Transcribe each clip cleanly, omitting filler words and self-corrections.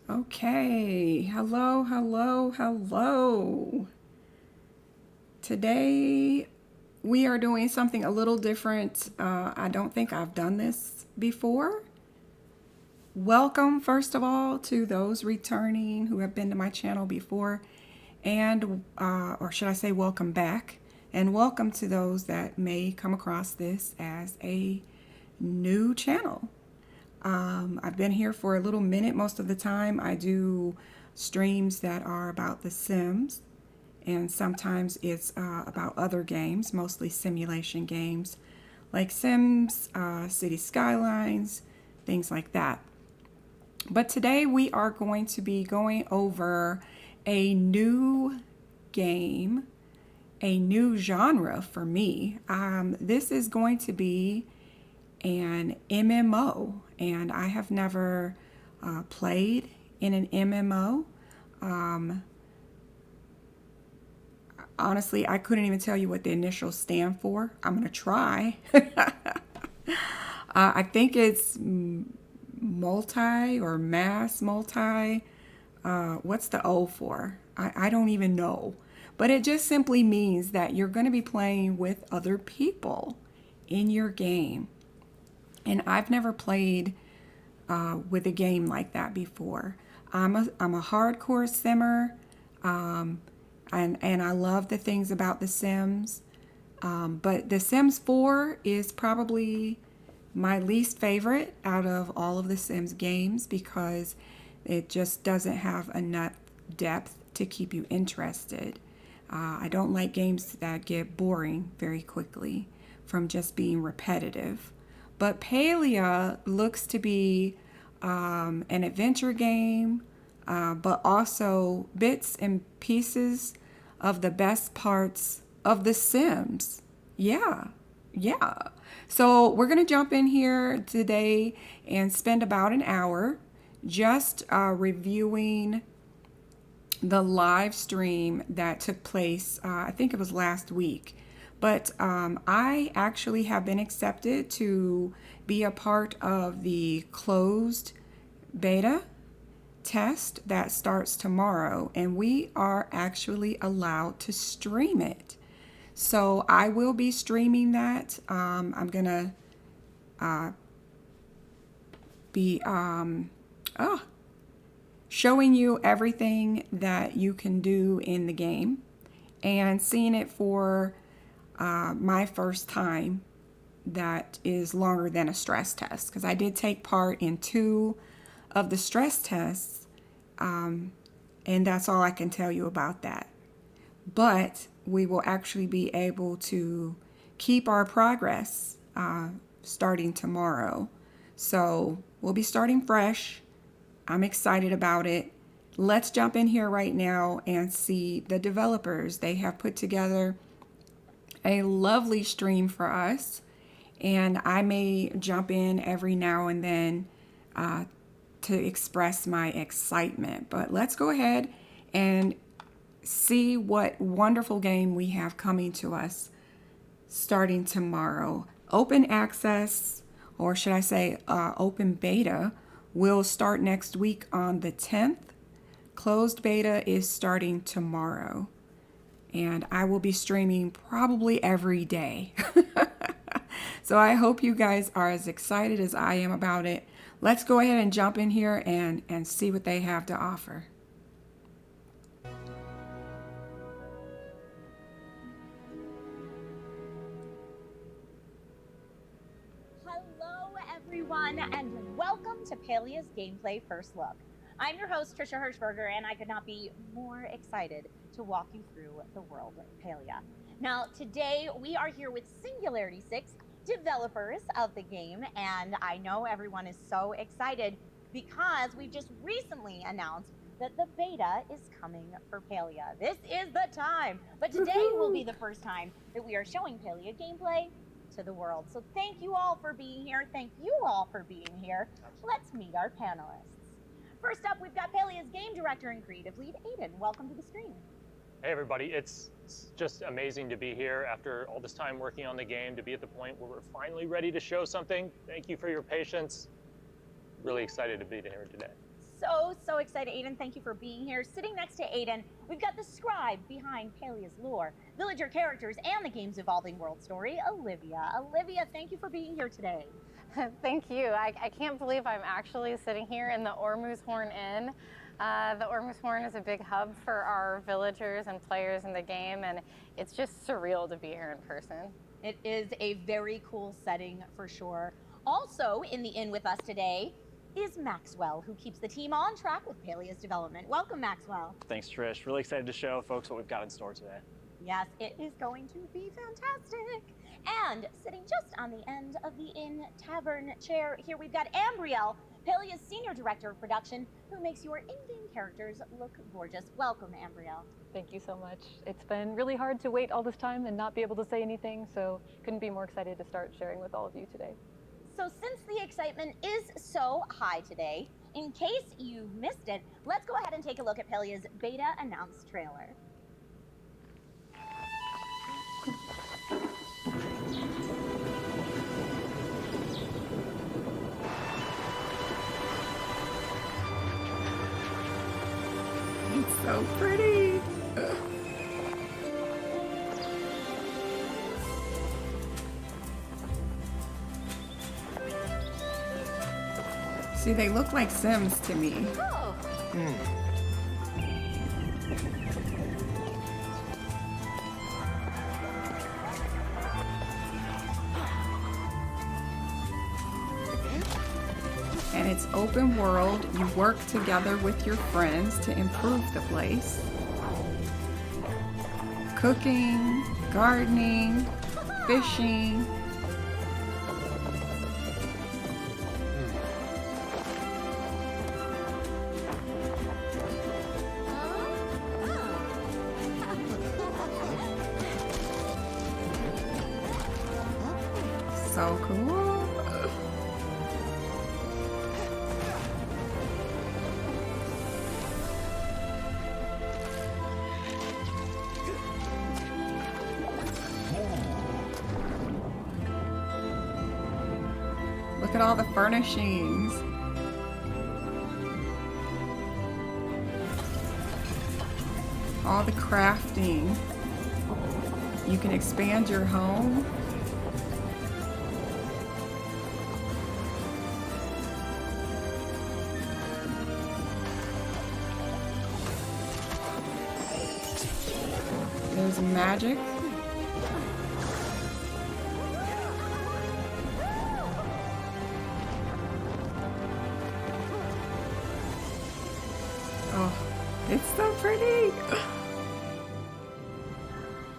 Okay, hello, hello, hello. Today we are doing something a little different. I don't think I've done this before. Welcome, first of all, to those returning who have been to my channel before, and or should I say, welcome back, and welcome to those that may come across this as a new channel. I've been here for a little minute. Most of the time I do streams that are about The Sims, and sometimes it's about other games, mostly simulation games like Sims, City Skylines, things like that. But today we are going to be going over a new game, a new genre for me. This is going to be an MMO, and I have never played in an MMO. Honestly, I couldn't even tell you what the initials stand for. I'm going to try. I think it's multi or mass multi. What's the O for? I don't even know. But it just simply means that you're going to be playing with other people in your game. And I've never played with a game like that before. I'm a hardcore simmer, and I love the things about The Sims. But The Sims 4 is probably my least favorite out of all of the Sims games because it just doesn't have enough depth to keep you interested. I don't like games that get boring very quickly from just being repetitive. But Palia looks to be an adventure game, but also bits and pieces of the best parts of The Sims. Yeah, yeah. So we're going to jump in here today and spend about an hour just reviewing the live stream that took place, I think it was last week. But I actually have been accepted to be a part of the closed beta test that starts tomorrow, and we are actually allowed to stream it. So I will be streaming that. I'm going to be showing you everything that you can do in the game and seeing it for my first time that is longer than a stress test, because I did take part in 2 of the stress tests, and that's all I can tell you about that. But we will actually be able to keep our progress starting tomorrow. So we'll be starting fresh. I'm excited about it. Let's jump in here right now and see the developers. They have put together a lovely stream for us, and I may jump in every now and then to express my excitement. But let's go ahead and see what wonderful game we have coming to us starting tomorrow. Open access, or should I say open beta, will start next week on the 10th. Closed beta is starting tomorrow, and I will be streaming probably every day. So I hope you guys are as excited as I am about it. Let's go ahead and jump in here and see what they have to offer. Hello, everyone, and welcome to Palia's Gameplay First Look. I'm your host, Trisha Hirschberger, and I could not be more excited to walk you through the world of Palia. Now, today we are here with Singularity 6, developers of the game, and I know everyone is so excited because we've just recently announced that the beta is coming for Palia. This is the time, but today will be the first time that we are showing Palia gameplay to the world. So thank you all for being here. Thank you all for being here. Let's meet our panelists. First up, we've got Palia's game director and creative lead, Aiden. Welcome to the screen. Hey everybody, it's just amazing to be here after all this time working on the game, to be at the point where we're finally ready to show something. Thank you for your patience. Really excited to be here today. so excited. Aiden, thank you for being here. Sitting next to Aiden, we've got the scribe behind Palia's lore, villager characters, and the game's evolving world story, Olivia. Olivia, thank you for being here today. Thank you. I can't believe I'm actually sitting here in the Horn Inn. The Horn is a big hub for our villagers and players in the game, and it's just surreal to be here in person. It is a very cool setting for sure. Also in the inn with us today is Maxwell, who keeps the team on track with Palia's development. Welcome, Maxwell. Thanks, Trish. Really excited to show folks what we've got in store today. Yes, it is going to be fantastic. And sitting just on the end of the inn tavern chair, here we've got Ambrielle, Palia's Senior Director of Production, who makes your in-game characters look gorgeous. Welcome, Ambrielle. Thank you so much. It's been really hard to wait all this time and not be able to say anything, so couldn't be more excited to start sharing with all of you today. So since the excitement is so high today, in case you missed it, let's go ahead and take a look at Palia's beta announced trailer. It's so pretty. Ugh. See, they look like Sims to me. Oh, And it's open world. You work together with your friends to improve the place. Cooking, gardening, fishing. So cool. Look at all the furnishings. All the crafting. You can expand your home. There's magic. Oh, it's so pretty.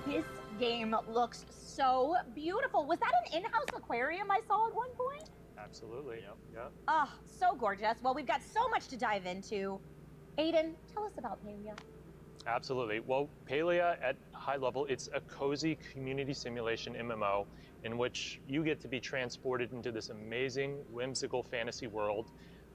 this game looks so beautiful. Was that an in-house aquarium I saw at one point? Absolutely. Yep. Ah, so gorgeous. Well, we've got so much to dive into. Aiden, tell us about Palia. Absolutely. Well, Palia at high level, it's a cozy community simulation MMO in which you get to be transported into this amazing, whimsical fantasy world,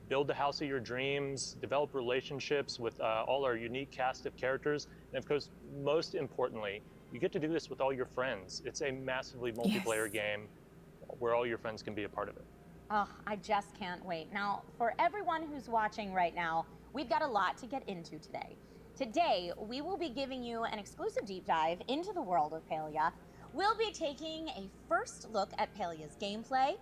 build the house of your dreams, develop relationships with all our unique cast of characters, and of course, most importantly, you get to do this with all your friends. It's a massively multiplayer game where all your friends can be a part of it. Oh, I just can't wait. Now, for everyone who's watching right now, we've got a lot to get into today. Today, we will be giving you an exclusive deep dive into the world of Palia. We'll be taking a first look at Palia's gameplay.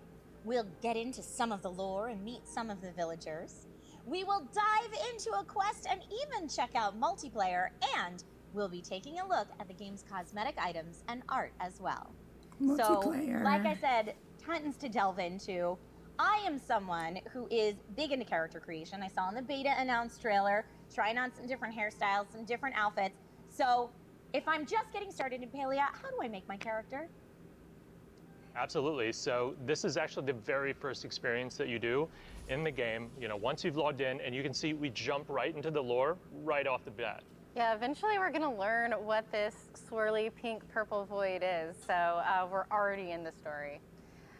We'll get into some of the lore and meet some of the villagers. We will dive into a quest and even check out multiplayer, and we'll be taking a look at the game's cosmetic items and art as well. Multiplayer. So, like I said, tons to delve into. I am someone who is big into character creation. I saw in the beta announced trailer, trying on some different hairstyles, some different outfits. So if I'm just getting started in Palia, how do I make my character? Absolutely. So this is actually the very first experience that you do in the game. You know, once you've logged in, and you can see we jump right into the lore right off the bat. Yeah, eventually we're going to learn what this swirly pink purple void is, so we're already in the story.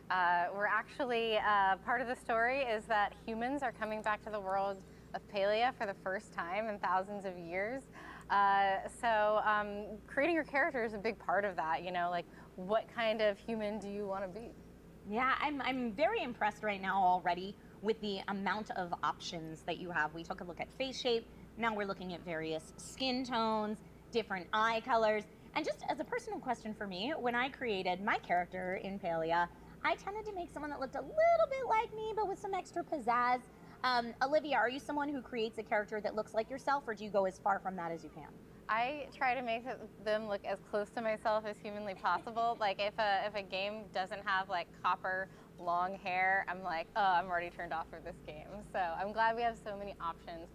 We're actually, part of the story is that humans are coming back to the world of Palia for the first time in thousands of years. So creating your character is a big part of that, you know, like what kind of human do you want to be? Yeah, I'm very impressed right now already with the amount of options that you have. We took a look at face shape. Now we're looking at various skin tones, different eye colors. And just as a personal question for me, when I created my character in Palia, I tended to make someone that looked a little bit like me, but with some extra pizzazz. Olivia, are you someone who creates a character that looks like yourself, or do you go as far from that as you can? I try to make them look as close to myself as humanly possible. Like if a game doesn't have like copper long hair, I'm like, oh, I'm already turned off for this game. So I'm glad we have so many options,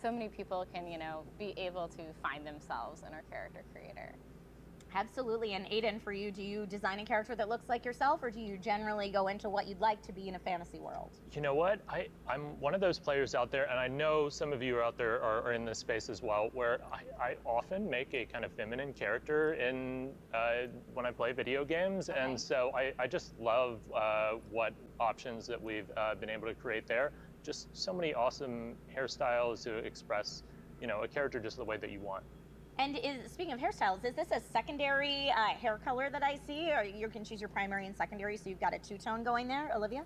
so many people can, you know, be able to find themselves in our character creator. Absolutely. And Aiden, for you, do you design a character that looks like yourself, or do you generally go into what you'd like to be in a fantasy world? You know what? I'm one of those players out there, and I know some of you out there are in this space as well, where I often make a kind of feminine character in when I play video games. Okay. And so I just love what options that we've been able to create there. Just so many awesome hairstyles to express, you know, a character just the way that you want. And speaking of hairstyles, is this a secondary hair color that I see, or you can choose your primary and secondary, so you've got a two-tone going there, Olivia?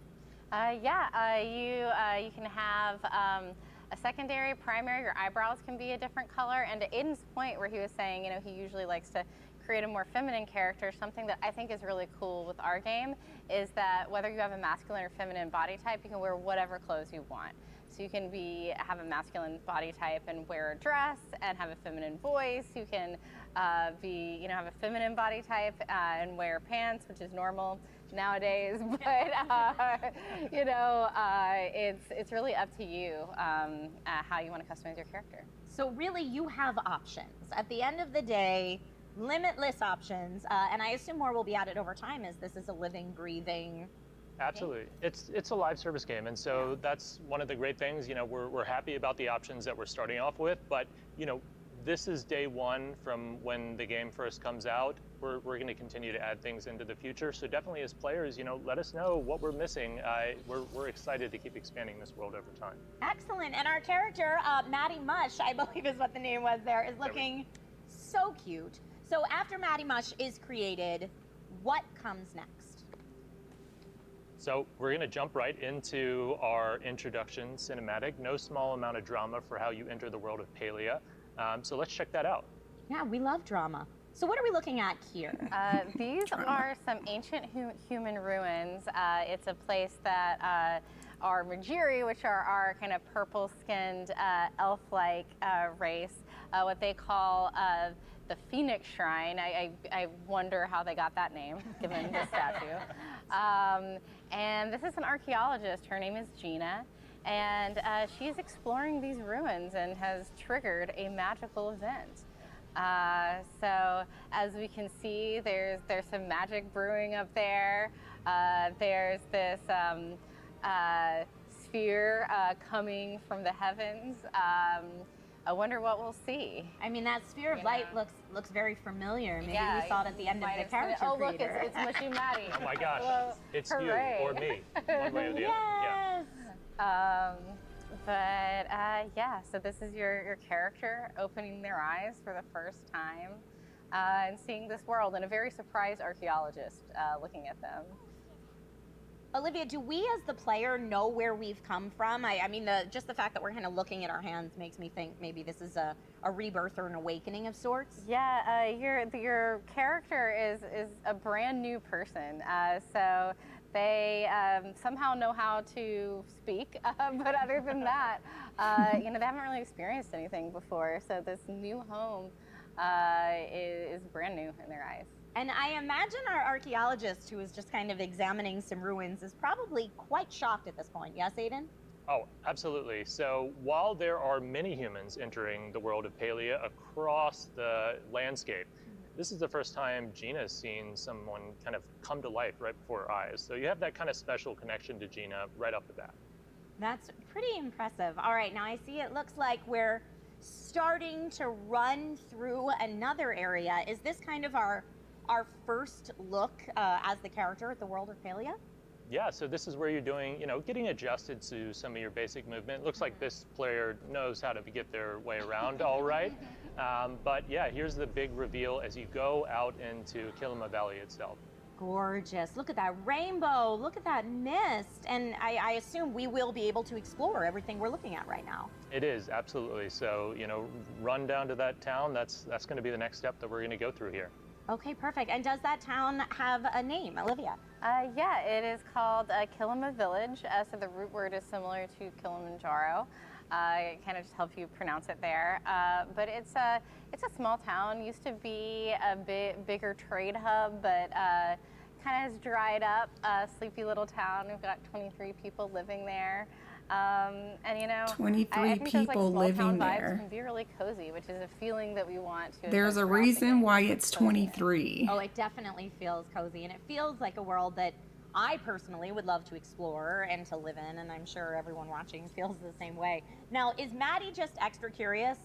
You can have a secondary, primary. Your eyebrows can be a different color. And to Aiden's point, where he was saying, you know, he usually likes to create a more feminine character. Something that I think is really cool with our game is that whether you have a masculine or feminine body type, you can wear whatever clothes you want. So you can have a masculine body type and wear a dress and have a feminine voice. You can have a feminine body type and wear pants, which is normal nowadays. But it's really up to you how you want to customize your character. So really, you have options. At the end of the day, limitless options, and I assume more will be added over time, as this is a living, breathing. Absolutely. It's a live service game, and so that's one of the great things. You know, we're happy about the options that we're starting off with, but you know, this is day one from when the game first comes out. We're going to continue to add things into the future. So definitely, as players, you know, let us know what we're missing. We're excited to keep expanding this world over time. Excellent. And our character, Maddie Mush, I believe is what the name was there, is looking so cute. So after Maddie Mush is created, what comes next? So we're going to jump right into our introduction cinematic. No small amount of drama for how you enter the world of Palia. So let's check that out. Yeah, we love drama. So what are we looking at here? These are some ancient human ruins. It's a place that our Majiri, which are our kind of purple-skinned elf-like race, what they call the Phoenix Shrine. I wonder how they got that name, given the statue. And this is an archaeologist. Her name is Gina. And she's exploring these ruins and has triggered a magical event. So as we can see, there's some magic brewing up there. There's this sphere coming from the heavens. I wonder what we'll see. I mean, that sphere of light looks very familiar. Maybe we saw it at the end of the character Oh, look, creator. it's Mushy Maddie. Oh my gosh, Well, it's hooray. you or me, one way or the other. Yeah. So this is your character opening their eyes for the first time and seeing this world, and a very surprised archaeologist looking at them. Olivia, do we as the player know where we've come from? I mean, just the fact that we're kind of looking at our hands makes me think maybe this is a rebirth or an awakening of sorts. Yeah, your character is a brand new person, so they somehow know how to speak, but other than that, they haven't really experienced anything before. So this new home is brand new in their eyes. And I imagine our archaeologist, who is just kind of examining some ruins, is probably quite shocked at this point. Yes, Aiden? Oh, absolutely. So while there are many humans entering the world of Palia across the landscape, this is the first time Gina's seen someone kind of come to life right before her eyes. So you have that kind of special connection to Gina right off the bat. That's pretty impressive. All right, now I see it looks like we're starting to run through another area. Is this kind of our first look as the character at the world of Palia? Yeah, so this is where you're doing, getting adjusted to some of your basic movement. It looks like this player knows how to get their way around all right. But yeah, here's the big reveal as you go out into Kilima Valley itself. Gorgeous. Look at that rainbow. Look at that mist. And I assume we will be able to explore everything we're looking at right now. It is, absolutely. So, run down to that town. That's going to be the next step that we're going to go through here. Okay, perfect. And does that town have a name, Olivia? Yeah, it is called Kilima Village. So the root word is similar to Kilimanjaro. It kind of just helps you pronounce it there. But it's a small town. Used to be a bigger trade hub, but kind of has dried up. Sleepy little town. We've got 23 people living there. And 23 I think those, people small living town there. Vibes can be really cozy, which is a feeling that we want to. There's a reason why it's 23. Oh, it definitely feels cozy, and it feels like a world that I personally would love to explore and to live in, and I'm sure everyone watching feels the same way. Now, is Maddie just extra curious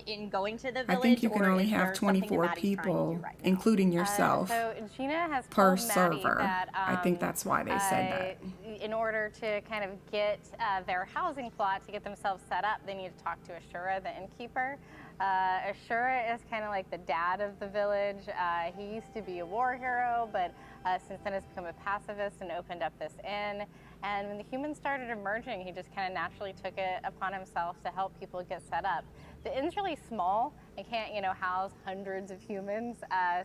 in going to the village? I think you can only is there have something that 24 Maddie's trying to do people, right now? including yourself, So Gina has per told Maddie server. that, I think that's why they said that. In order to kind of get their housing plot to get themselves set up, they need to talk to Ashura, the innkeeper. Ashura is kind of like the dad of the village. He used to be a war hero, but since then has become a pacifist and opened up this inn. And when the humans started emerging, he just kind of naturally took it upon himself to help people get set up. The inn's really small and can't, house hundreds of humans,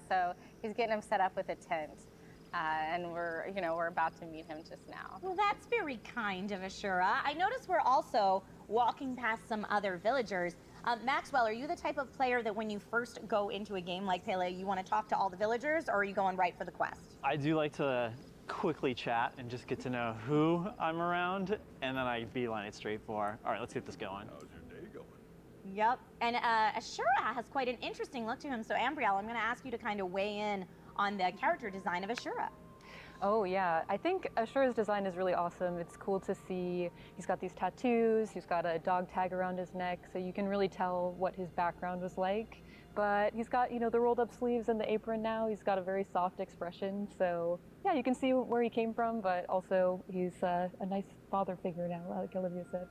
so he's getting them set up with a tent. And we're about to meet him just now. Well, that's very kind of Ashura. I notice we're also walking past some other villagers. Maxwell, are you the type of player that when you first go into a game like Palia, you want to talk to all the villagers, or are you going right for the quest? I do like to quickly chat and just get to know who I'm around, and then I beeline it straight for, all right, let's get this going. How's your day going? Yep. And Ashura has quite an interesting look to him. So, Ambrielle, I'm going to ask you to kind of weigh in on the character design of Ashura. Oh yeah, I think Ashura's design is really awesome. It's cool to see. He's got these tattoos, he's got a dog tag around his neck, so you can really tell what his background was like. But he's got, the rolled up sleeves and the apron now. He's got a very soft expression. So yeah, you can see where he came from, but also he's a nice father figure now, like Olivia said.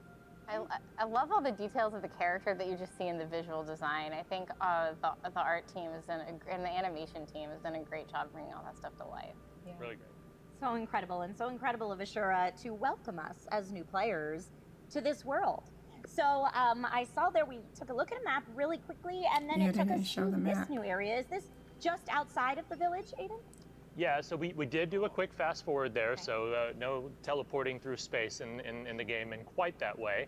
I love all the details of the character that you just see in the visual design. I think the art team and the animation team has done a great job bringing all that stuff to life. Yeah. Really great. So incredible, and so incredible of Ashura to welcome us as new players to this world. So I saw there, we took a look at a map really quickly, and then Yeah, it took didn't us show to the this map. new area. Is this just outside of the village, Aiden? Yeah, so we did do a quick fast forward there, Okay. so no teleporting through space in the game in quite that way.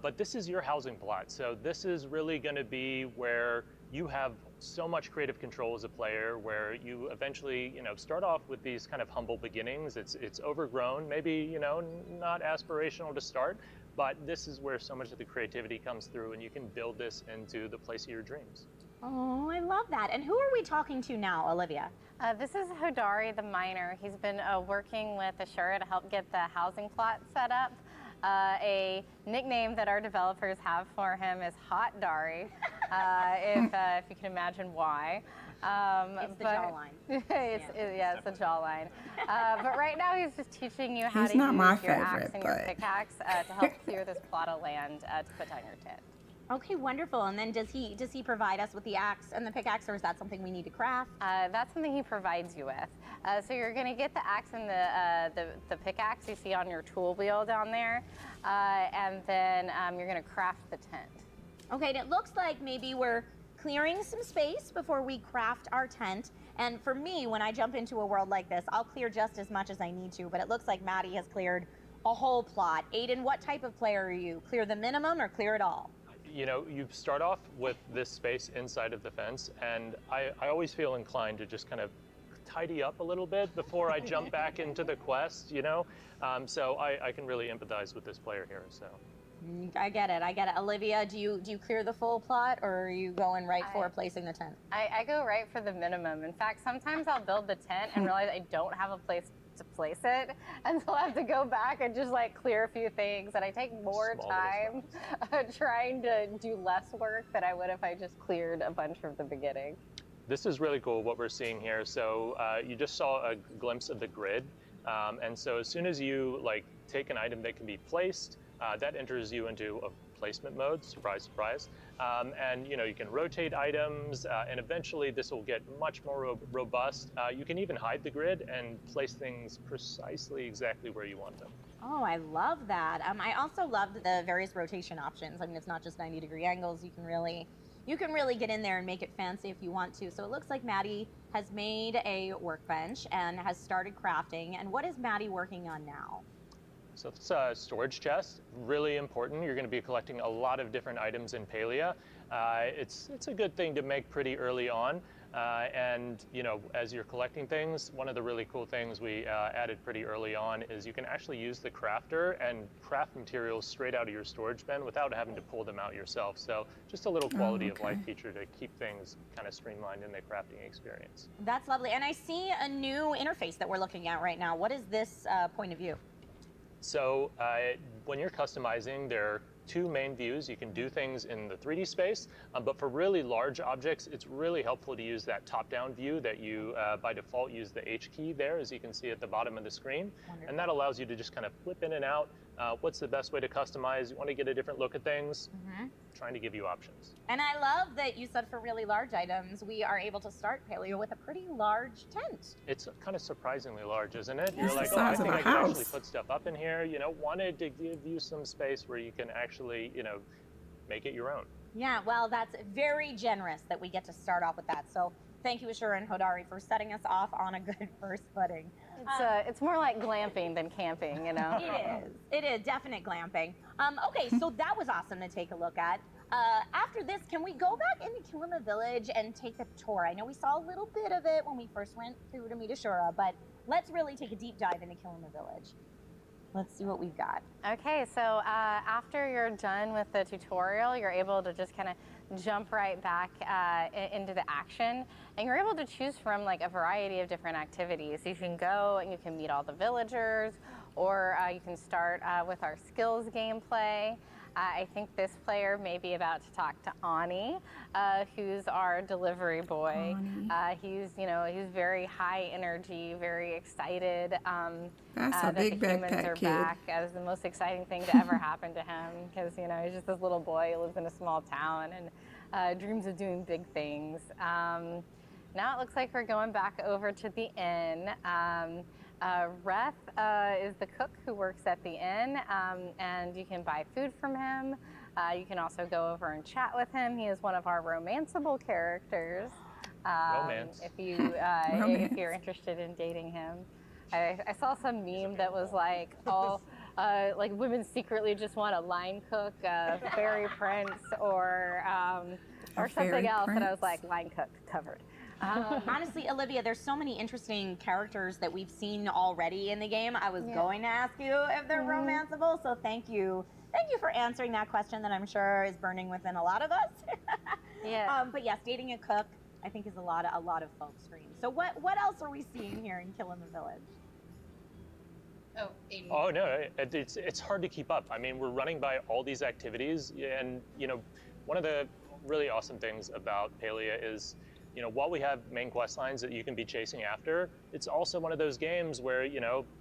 But this is your housing plot, so this is really going to be where you have so much creative control as a player, where you eventually, start off with these kind of humble beginnings. It's overgrown, maybe, not aspirational to start, but this is where so much of the creativity comes through, and you can build this into the place of your dreams. Oh, I love that. And who are we talking to now, Olivia? This is Hodari, the miner. He's been working with Ashura to help get the housing plot set up. A nickname that our developers have for him is Hot Dari, if you can imagine why. It's the jawline. It's the jawline. But right now he's just teaching you how He's to not use my your axe favorite, and your but- pickaxe to help clear this plot of land to put down your tent. Okay, wonderful. And then does he provide us with the axe and the pickaxe, or is that something we need to craft? That's something he provides you with. So you're going to get the axe and the pickaxe you see on your tool wheel down there, and then you're going to craft the tent. Okay, and it looks like maybe we're clearing some space before we craft our tent. And for me, when I jump into a world like this, I'll clear just as much as I need to, but it looks like Maddie has cleared a whole plot. Aiden, what type of player are you? Clear the minimum or clear it all? You start off with this space inside of the fence, and I always feel inclined to just kind of tidy up a little bit before I jump back into the quest, so I can really empathize with this player here. So I get it. Olivia, do you clear the full plot, or are you going right for placing the tent? I go right for the minimum. In fact, sometimes I'll build the tent and realize I don't have a place to place it, and so I have to go back and just clear a few things, and I take more Small time trying to do less work than I would if I just cleared a bunch from the beginning. this is really cool what we're seeing here. So you just saw a glimpse of the grid, and so as soon as you take an item that can be placed, that enters you into a placement mode, surprise, surprise. And you can rotate items, and eventually this will get much more robust. You can even hide the grid and place things precisely exactly where you want them. Oh, I love that. I also loved the various rotation options. I mean, it's not just 90-degree angles. You can really get in there and make it fancy if you want to. So it looks like Maddie has made a workbench and has started crafting. And what is Maddie working on now? So it's a storage chest, really important. You're going to be collecting a lot of different items in Palia. It's a good thing to make pretty early on. And as you're collecting things, one of the really cool things we added pretty early on is you can actually use the crafter and craft materials straight out of your storage bin without having to pull them out yourself. So just a little quality of life feature to keep things kind of streamlined in the crafting experience. That's lovely. And I see a new interface that we're looking at right now. What is this point of view? So when you're customizing, there are two main views. You can do things in the 3D space, but for really large objects, it's really helpful to use that top-down view that you, by default, use the H key there, as you can see at the bottom of the screen. Wonderful. And that allows you to just kind of flip in and out. What's the best way to customize? You want to get a different look at things? Trying to give you options. And I love that you said for really large items, we are able to start Paleo with a pretty large tent. It's kind of surprisingly large, isn't it? It's You're like, the I size of think a I can house. actually put stuff up in here. Wanted to give you some space where you can actually, make it your own. Yeah, well, that's very generous that we get to start off with that. So thank you, Ashura and Hodari, for setting us off on a good first footing. It's more like glamping than camping, It is definite glamping. Okay, so that was awesome to take a look at. After this, can we go back into Kilima Village and take a tour? I know we saw a little bit of it when we first went through to meet Ashura, but let's really take a deep dive into Kilima Village. Let's see what we've got. Okay, so after you're done with the tutorial, you're able to just kind of jump right back into the action, and you're able to choose from like a variety of different activities. You can go and you can meet all the villagers, or you can start with our skills gameplay. I think this player may be about to talk to Ani, who's our delivery boy. He's very high energy, very excited. That's a that big the humans backpack are kid. back as the most exciting thing to ever happen to him, because he's just this little boy who lives in a small town and dreams of doing big things. Now it looks like we're going back over to the inn. Reth is the cook who works at the inn, and you can buy food from him. You can also go over and chat with him. He is one of our romanceable characters. Romance. If you're interested in dating him. I saw some meme that was like, like women secretly just want a line cook, a fairy prince, or something else, and I was like, line cook covered. Honestly, Olivia, there's so many interesting characters that we've seen already in the game. I was going to ask you if they're romanceable, so thank you. Thank you for answering that question that I'm sure is burning within a lot of us. But yes, dating a cook, I think, is a lot of folks' dreams. So what else are we seeing here in Kilima Village? Oh no, it's hard to keep up. I mean, we're running by all these activities, and one of the really awesome things about Palia is, while we have main quest lines that you can be chasing after, it's also one of those games where,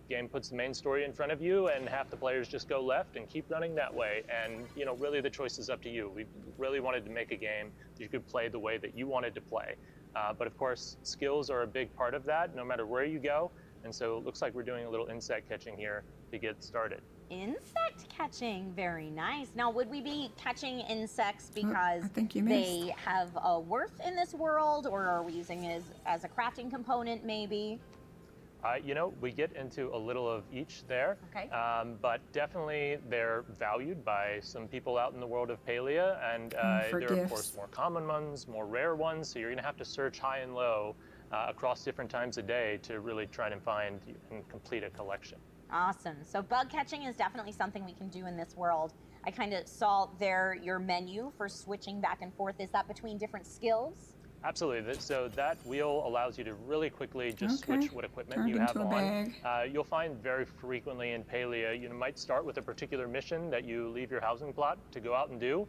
game puts the main story in front of you and half the players just go left and keep running that way. And, really the choice is up to you. We really wanted to make a game that you could play the way that you wanted to play. But of course, skills are a big part of that, no matter where you go. And so it looks like we're doing a little insect catching here to get started. Insect catching, very nice. Now, would we be catching insects because I think you missed. they have a worth in this world, or are we using it as a crafting component, maybe? We get into a little of each there, Okay. But definitely they're valued by some people out in the world of Palia, and for there are, of gifts. course, more common ones, more rare ones, so you're going to have to search high and low across different times a day to really try and find and complete a collection. Awesome. So bug catching is definitely something we can do in this world. I kind of saw there your menu for switching back and forth. Is that between different skills? Absolutely. So that wheel allows you to really quickly just Okay. switch what equipment Turned you have into a on. bag. You'll find very frequently in Palia, you might start with a particular mission that you leave your housing plot to go out and do,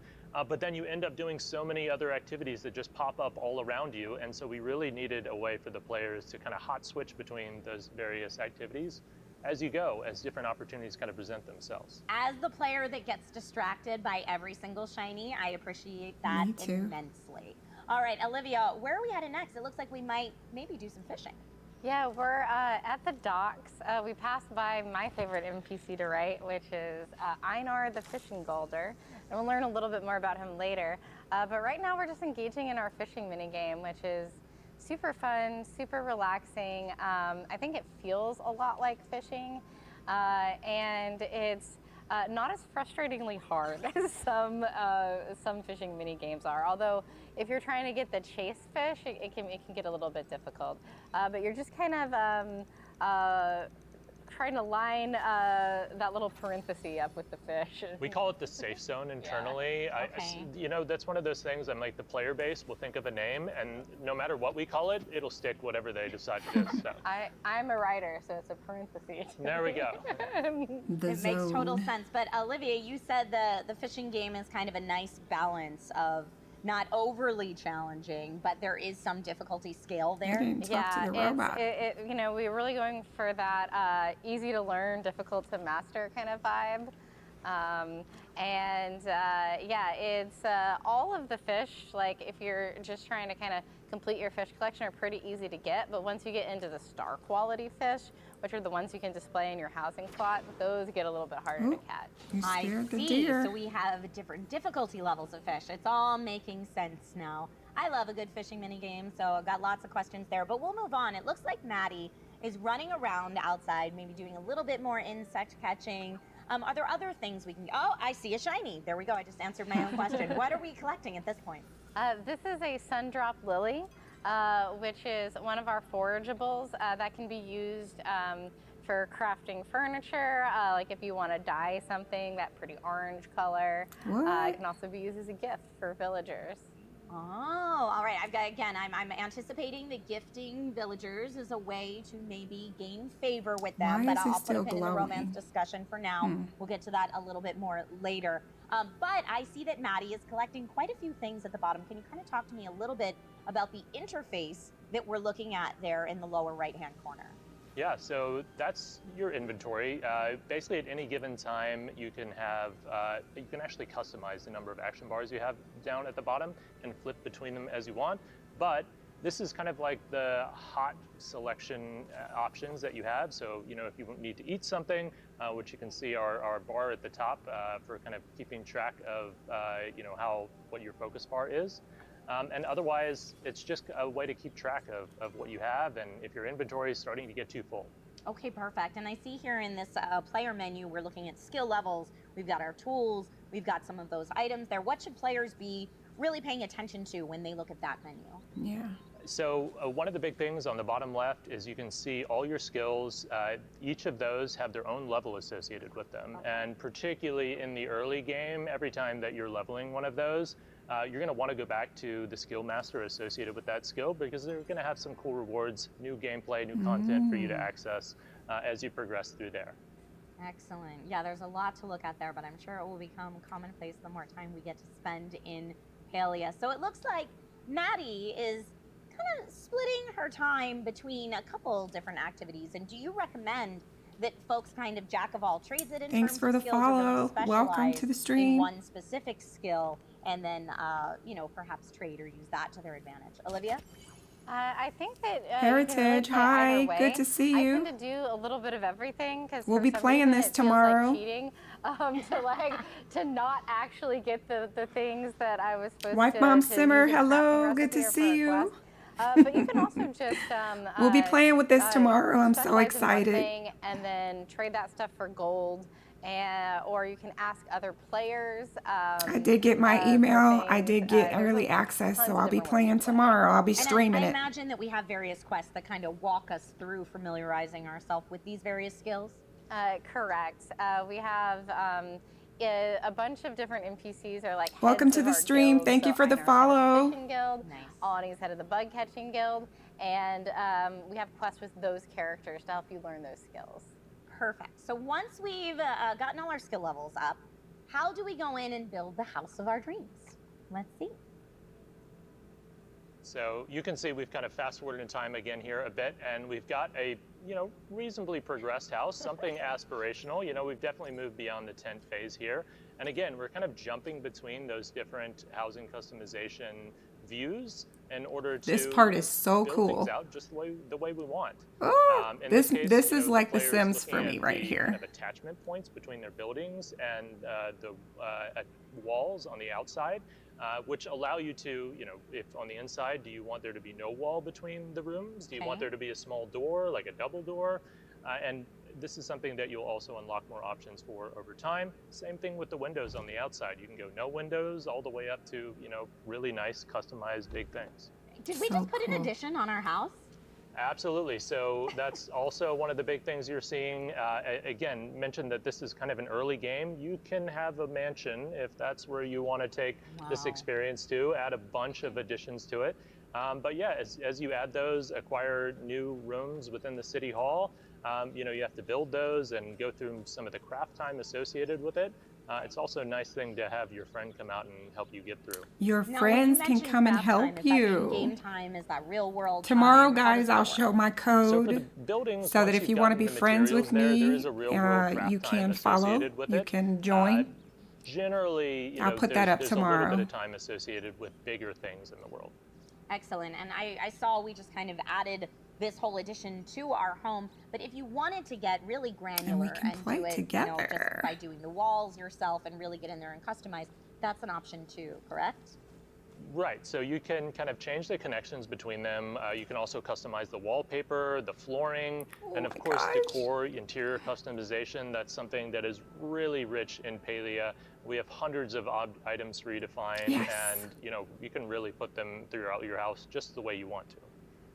but then you end up doing so many other activities that just pop up all around you. And so we really needed a way for the players to kind of hot switch between those various activities. as you go, as different opportunities kind of present themselves. As the player that gets distracted by every single shiny, I appreciate that Me too. immensely. All right, Olivia, where are we headed next? It looks like we might maybe do some fishing. Yeah, we're at the docks. We passed by my favorite NPC to write, which is Einar the fishing golder, and we'll learn a little bit more about him later. But right now we're just engaging in our fishing minigame, which is super fun, super relaxing. I think it feels a lot like fishing, and it's not as frustratingly hard as some fishing mini games are. Although, if you're trying to get the chase fish, it can get a little bit difficult. But you're just kind of trying to line that little parenthesis up with the fish. We call it the safe zone internally. Yeah. Okay. You know, that's one of those things. I'm like, the player base will think of a name, and no matter what we call it, it'll stick whatever they decide it is. So. I'm a writer, so it's a parenthesis. There we go. It makes total sense. But Olivia, you said the fishing game is kind of a nice balance of not overly challenging, but there is some difficulty scale I there. didn't talk to the robot. You know, we're really going for that easy to learn, difficult to master kind of vibe. Yeah, it's all of the fish, like if you're just trying to kind of complete your fish collection, are pretty easy to get, but once you get into the star quality fish, which are the ones you can display in your housing plot, those get a little bit harder to catch. You I scared the see. deer. So we have different difficulty levels of fish. It's all making sense now. I love a good fishing mini game, so I've got lots of questions there, but we'll move on. It looks like Maddie is running around outside, maybe doing a little bit more insect catching. Are there other things we can? Oh, I see a shiny. There we go. I just answered my own question. What are we collecting at this point? This is a sundrop lily, which is one of our forageables that can be used for crafting furniture, like if you want to dye something, that pretty orange color. It can also be used as a gift for villagers. Oh, all right. I'm anticipating that gifting villagers is a way to maybe gain favor with them, Why but is it I'll put a still pin in the glowing? romance discussion for now. We'll get to that a little bit more later. But I see that Maddie is collecting quite a few things at the bottom. Can you kind of talk to me a little bit about the interface that we're looking at there in the lower right-hand corner? Yeah, so that's your inventory. Basically, at any given time, you can actually customize the number of action bars you have down at the bottom and flip between them as you want. But this is kind of like the hot selection options that you have. So, you know, if you need to eat something, which you can see our bar at the top for kind of keeping track of, what your focus bar is. And otherwise, it's just a way to keep track of what you have and if your inventory is starting to get too full. Okay, perfect. And I see here in this player menu, we're looking at skill levels. We've got our tools. We've got some of those items there. What should players be really paying attention to when they look at that menu? Yeah. So one of the big things on the bottom left is you can see all your skills. Each of those have their own level associated with them. Okay. And particularly in the early game, every time that you're leveling one of those, you're going to want to go back to the skill master associated with that skill because they're going to have some cool rewards, new gameplay, new content for you to access as you progress through there. Excellent. Yeah, there's a lot to look at there, but I'm sure it will become commonplace the more time we get to spend in Palia. So it looks like Maddie is kind of splitting her time between a couple different activities. And do you recommend that folks kind of jack of all trades it in Thanks terms for of the skills, or follow. really Welcome to the specialize stream. in one specific skill and then, perhaps trade or use that to their advantage? Olivia? I think that Heritage, you can really play hi, either way. good to see you. I tend to do a little bit of everything because We'll be playing this tomorrow. Like cheating, to not actually get the things that I was supposed Wife to. Mom to Simmer, use in hello, crafting good to recipe or see for a you. quest. But you can also just We'll be playing with this tomorrow. I'm so specialize in one excited. thing and then trade that stuff for gold. Or you can ask other players. I did get my email. I did get early access, so I'll be playing tomorrow. I'll be streaming I it. imagine that we have various quests that kind of walk us through familiarizing ourselves with these various skills. Correct. We have a bunch of different NPCs are like Welcome heads to of the our stream. guilds. Thank you So for the Einar's head of follow. Fishing Guild. Nice. Alani's head of the Bug Catching Guild, and we have quests with those characters to help you learn those skills. Perfect. So once we've gotten all our skill levels up, how do we go in and build the house of our dreams? Let's see. So you can see we've kind of fast forwarded in time again here a bit, and we've got a, reasonably progressed house, something aspirational. We've definitely moved beyond the tent phase here. And again, we're kind of jumping between those different housing customization views in order to This part is so build cool. things out just the way we want. Oh, In this case, is the like The player's Sims for looking me at right the here. kind of attachment points between their buildings and the walls on the outside, which allow you to, if on the inside, do you want there to be no wall between the rooms? Do you want there to be a small door, like a double door? And this is something that you'll also unlock more options for over time. Same thing with the windows on the outside. You can go no windows all the way up to, really nice customized big things. Did we So just put an cool. addition on our house? Absolutely. So that's also one of the big things you're seeing. Again, mentioned that this is kind of an early game. You can have a mansion if that's where you want to take this Wow. experience to, add a bunch of additions to it. But yeah, as you add those, acquire new rooms within the city hall, you have to build those and go through some of the craft time associated with it. It's also a nice thing to have your friend come out and help you get through. Your Now, when you friends can mentioned come and craft time, help is that you. in-game time? Is that real world Tomorrow, time? How does guys, that I'll work? show my So for the code buildings, so that once if you've you want to gotten be the friends with materials there me, is a real world craft you time can follow. associated with You it. can join. Generally, I'll put that up there's a little bit tomorrow. of time associated with bigger things in the world. Excellent. And I saw we just kind of added this whole addition to our home. But if you wanted to get really granular can play do it, together. just by doing the walls yourself and really get in there and customize, that's an option too, correct? Right, so you can kind of change the connections between them. You can also customize the wallpaper, the flooring, and of my course gosh. decor, interior customization. That's something that is really rich in Palia. We have hundreds of items for you to find, Yes. and you can really put them throughout your house just the way you want to.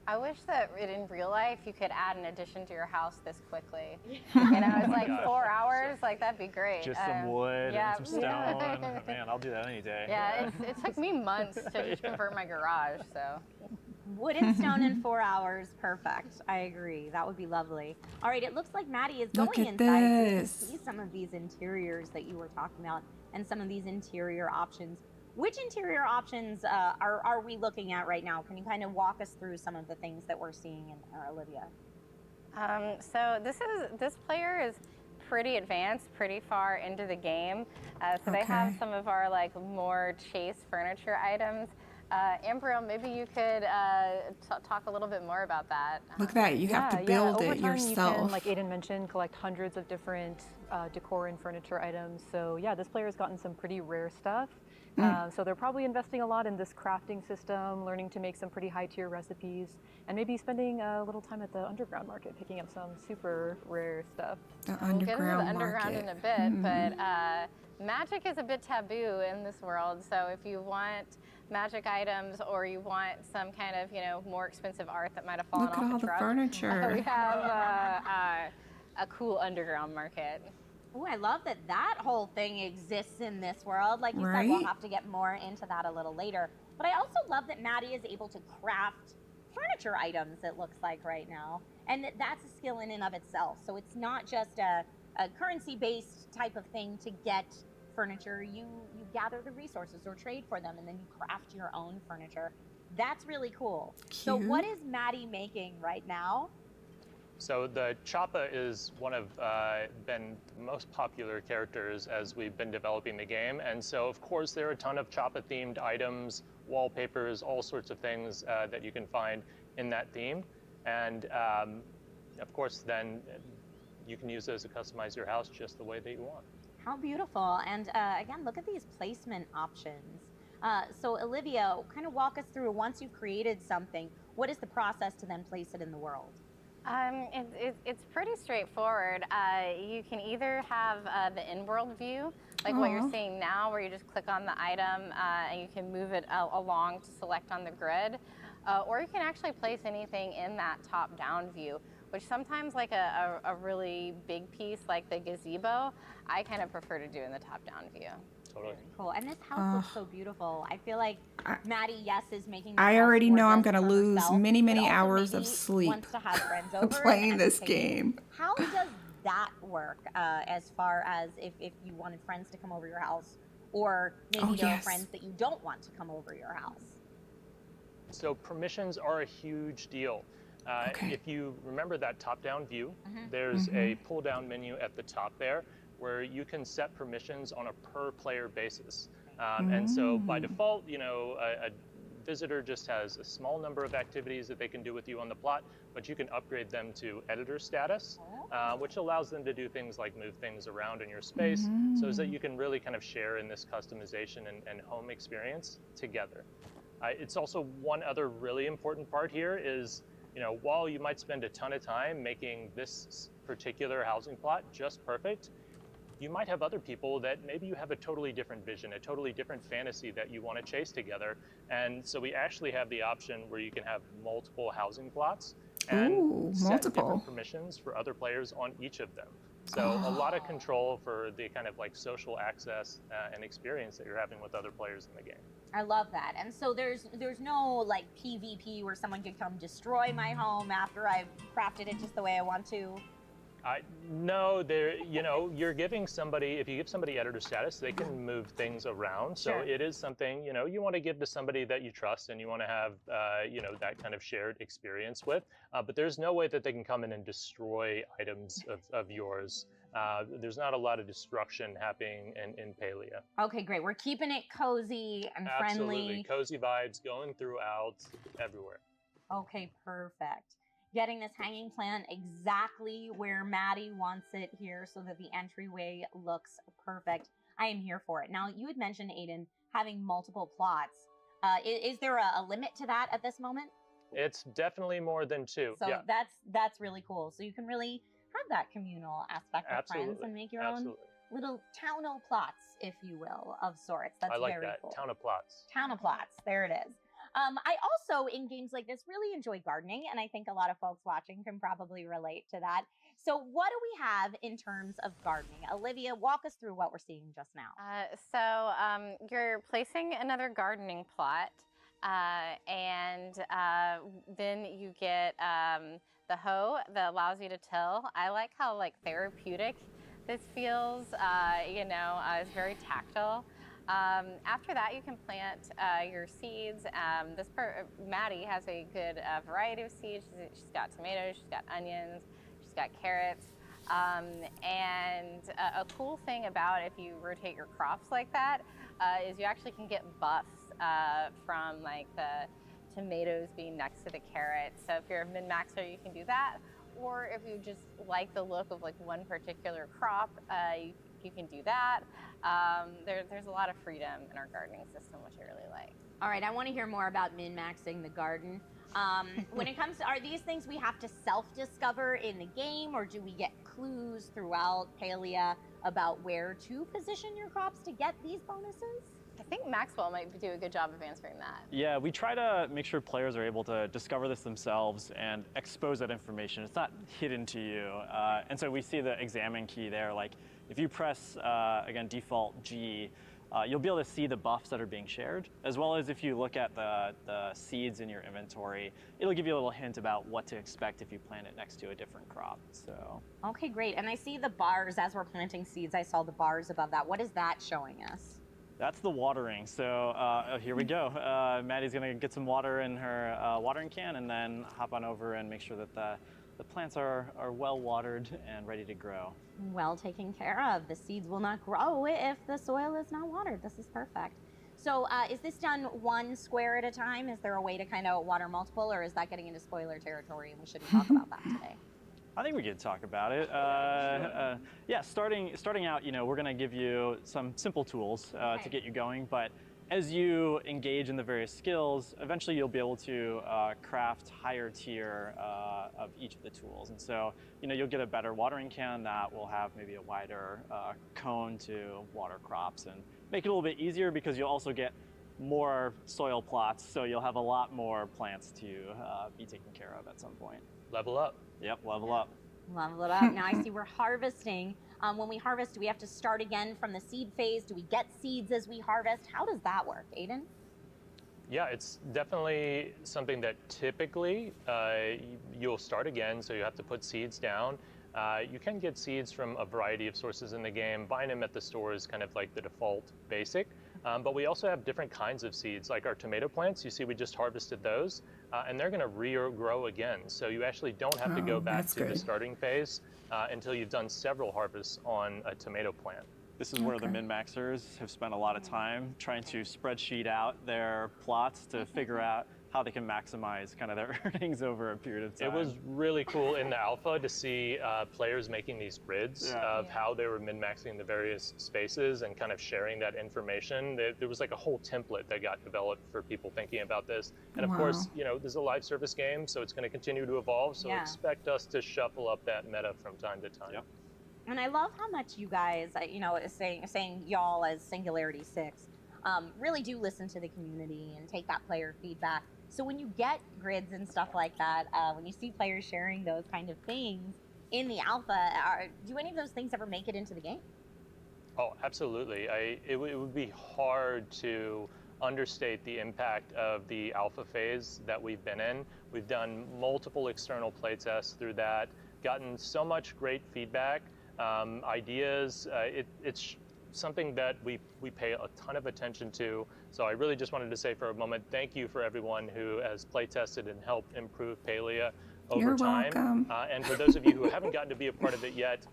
I wish that in real life you could add an addition to your house this quickly. It's like gosh. 4 hours, like that'd be great. Just some wood yeah. and some stone. Man, I'll do that any day. Yeah, it took me months to just convert my garage, so. Wood and stone in 4 hours, perfect. I agree. That would be lovely. All right, it looks like Maddie is Look going at inside so you can this. see some of these interiors that you were talking about and some of these interior options. Which interior options are we looking at right now? Can you kind of walk us through some of the things that we're seeing in Olivia? So this player is pretty advanced, pretty far into the game. So they have some of our more chase furniture items. Ambriel, maybe you could talk a little bit more about that. Look at that. You have to build over it time, yourself. You can, like Aiden mentioned, collect hundreds of different decor and furniture items. So yeah, this player has gotten some pretty rare stuff. So they're probably investing a lot in this crafting system, learning to make some pretty high tier recipes, and maybe spending a little time at the underground market, picking up some super rare stuff. The We'll get into the underground underground market. in a bit, but magic is a bit taboo in this world. So if you want magic items or you want some kind of, more expensive art that might have fallen Look off at all a the truck, furniture. we have a cool underground market. Oh, I love that that whole thing exists in this world. Like you said, Right? we'll have to get more into that a little later. But I also love that Maddie is able to craft furniture items, it looks like right now. And that's a skill in and of itself. So it's not just a currency-based type of thing to get furniture. You gather the resources or trade for them, and then you craft your own furniture. That's really cool. So what is Maddie making right now? So the Choppa is one of been the most popular characters as we've been developing the game, and so of course there are a ton of Choppa themed items, wallpapers, all sorts of things that you can find in that theme, and of course then you can use those to customize your house just the way that you want. How beautiful. And again, look at these placement options. So Olivia, kind of walk us through, once you've created something, what is the process to then place it in the world? It's pretty straightforward. You can either have the in-world view, like what you're seeing now, where you just click on the item and you can move it along to select on the grid, or you can actually place anything in that top-down view, which sometimes like a really big piece like the gazebo, I kind of prefer to do in the top-down view. Totally. Cool. And this house looks so beautiful. I feel like Maddie, yes, is making. I already know I'm going to lose many hours of sleep wants to have friends over playing and this entertaining. game. How does that work as far as if you wanted friends to come over your house, or maybe there are friends that you don't want to come over your house? So permissions are a huge deal. Okay. If you remember that top-down view, there's a pull-down menu at the top there where you can set permissions on a per-player basis. And so by default, a visitor just has a small number of activities that they can do with you on the plot, but you can upgrade them to editor status, which allows them to do things like move things around in your space, so that you can really kind of share in this customization and home experience together. It's also one other really important part here is, while you might spend a ton of time making this particular housing plot just perfect, you might have other people that maybe you have a totally different vision, a totally different fantasy that you want to chase together. And so we actually have the option where you can have multiple housing plots and set different permissions for other players on each of them. So a lot of control for the kind of like social access and experience that you're having with other players in the game. I love that. And so there's no like PvP where someone could come destroy my home after I've crafted it just the way I want to. No, you're giving somebody, if you give somebody editor status, they can move things around. So it is something, you want to give to somebody that you trust and you want to have, that kind of shared experience with. But there's no way that they can come in and destroy items of yours. There's not a lot of destruction happening in Palia. Okay, great. We're keeping it cozy and friendly. Absolutely. Cozy vibes going throughout everywhere. Okay, perfect. Getting this hanging plant exactly where Maddie wants it here so that the entryway looks perfect. I am here for it. Now, you had mentioned, Aiden, having multiple plots. Is there a limit to that at this moment? It's definitely more than 2. So that's really cool. So you can really have that communal aspect with friends and make your own little town-o plots, if you will, of sorts. That's I like very that. cool. Town of plots. Town of plots. There it is. I also, in games like this, really enjoy gardening, and I think a lot of folks watching can probably relate to that. So what do we have in terms of gardening? Olivia, walk us through what we're seeing just now. You're placing another gardening plot, and then you get the hoe that allows you to till. I like how therapeutic this feels. It's very tactile. After that, you can plant your seeds. Maddie has a good variety of seeds. She's got tomatoes, she's got onions, she's got carrots. A cool thing about if you rotate your crops like that is you actually can get buffs from the tomatoes being next to the carrots. So if you're a min-maxer, you can do that. Or if you just like the look of one particular crop, you can do that. There's a lot of freedom in our gardening system, which I really like. All right, I want to hear more about min-maxing the garden. When it comes to, are these things we have to self-discover in the game, or do we get clues throughout Palia about where to position your crops to get these bonuses? I think Maxwell might do a good job of answering that. Yeah, we try to make sure players are able to discover this themselves and expose that information. It's not hidden to you. And so we see the examine key there. If you press, again, default G, you'll be able to see the buffs that are being shared, as well as if you look at the seeds in your inventory, it'll give you a little hint about what to expect if you plant it next to a different crop. So. Okay, great. And I see the bars as we're planting seeds. I saw the bars above that. What is that showing us? That's the watering. So here we go. Maddie's gonna get some water in her watering can and then hop on over and make sure that the plants are well watered and ready to grow. Well taken care of. The seeds will not grow if the soil is not watered. This is perfect. So is this done one square at a time? Is there a way to kind of water multiple, or is that getting into spoiler territory and we shouldn't talk about that today? I think we could talk about it. Yeah, starting out, we're gonna give you some simple tools to get you going, but as you engage in the various skills, eventually you'll be able to craft higher tier of each of the tools. And so, you'll get a better watering can that will have maybe a wider cone to water crops and make it a little bit easier because you'll also get more soil plots, so you'll have a lot more plants to be taken care of at some point. Level up. Yep, level up. Level it up. Now I see we're harvesting. When we harvest, do we have to start again from the seed phase? Do we get seeds as we harvest? How does that work, Aiden? Yeah, it's definitely something that typically you'll start again, so you have to put seeds down. You can get seeds from a variety of sources in the game. Buying them at the store is kind of like the default basic. But we also have different kinds of seeds, like our tomato plants. You see, we just harvested those, and they're going to regrow again. So you actually don't have to go Oh, back that's to the good. starting phase until you've done several harvests on a tomato plant. This is where the Okay. min-maxers have spent a lot of time trying to spreadsheet out their plots to figure out how they can maximize kind of their earnings over a period of time. It was really cool in the alpha to see players making these grids of how they were min-maxing the various spaces and kind of sharing that information. There was like a whole template that got developed for people thinking about this. And of course, Wow. this is a live service game, so it's going to continue to evolve. So Yeah. expect us to shuffle up that meta from time to time. Yep. And I love how much you guys, saying y'all as Singularity 6, really do listen to the community and take that player feedback. So when you get grids and stuff like that, when you see players sharing those kind of things in the alpha, do any of those things ever make it into the game? Oh, absolutely. It would be hard to understate the impact of the alpha phase that we've been in. We've done multiple external play tests through that, gotten so much great feedback, ideas. It's something that we pay a ton of attention to. So I really just wanted to say for a moment, thank you for everyone who has play tested and helped improve Palia over You're time. welcome. And for those of you who haven't gotten to be a part of it yet,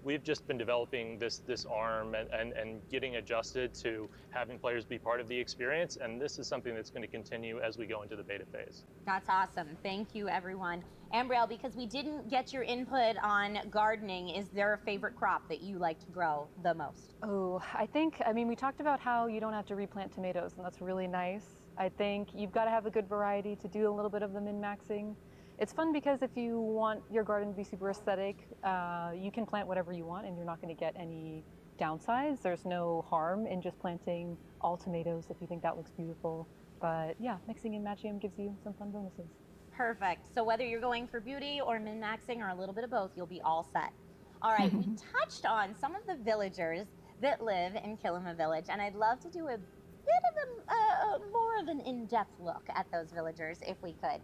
we've just been developing this arm and getting adjusted to having players be part of the experience. And this is something that's going to continue as we go into the beta phase. That's awesome. Thank you, everyone. Ambrielle, because we didn't get your input on gardening, is there a favorite crop that you like to grow the most? Oh, I mean, we talked about how you don't have to replant tomatoes, and that's really nice. I think you've got to have a good variety to do a little bit of the min-maxing. It's fun because if you want your garden to be super aesthetic, you can plant whatever you want and you're not going to get any downsides. There's no harm in just planting all tomatoes if you think that looks beautiful. But yeah, mixing and matching them gives you some fun bonuses. Perfect. So whether you're going for beauty or min-maxing or a little bit of both, you'll be all set. All right, we touched on some of the villagers that live in Kilima Village, and I'd love to do a bit of more of an in-depth look at those villagers if we could.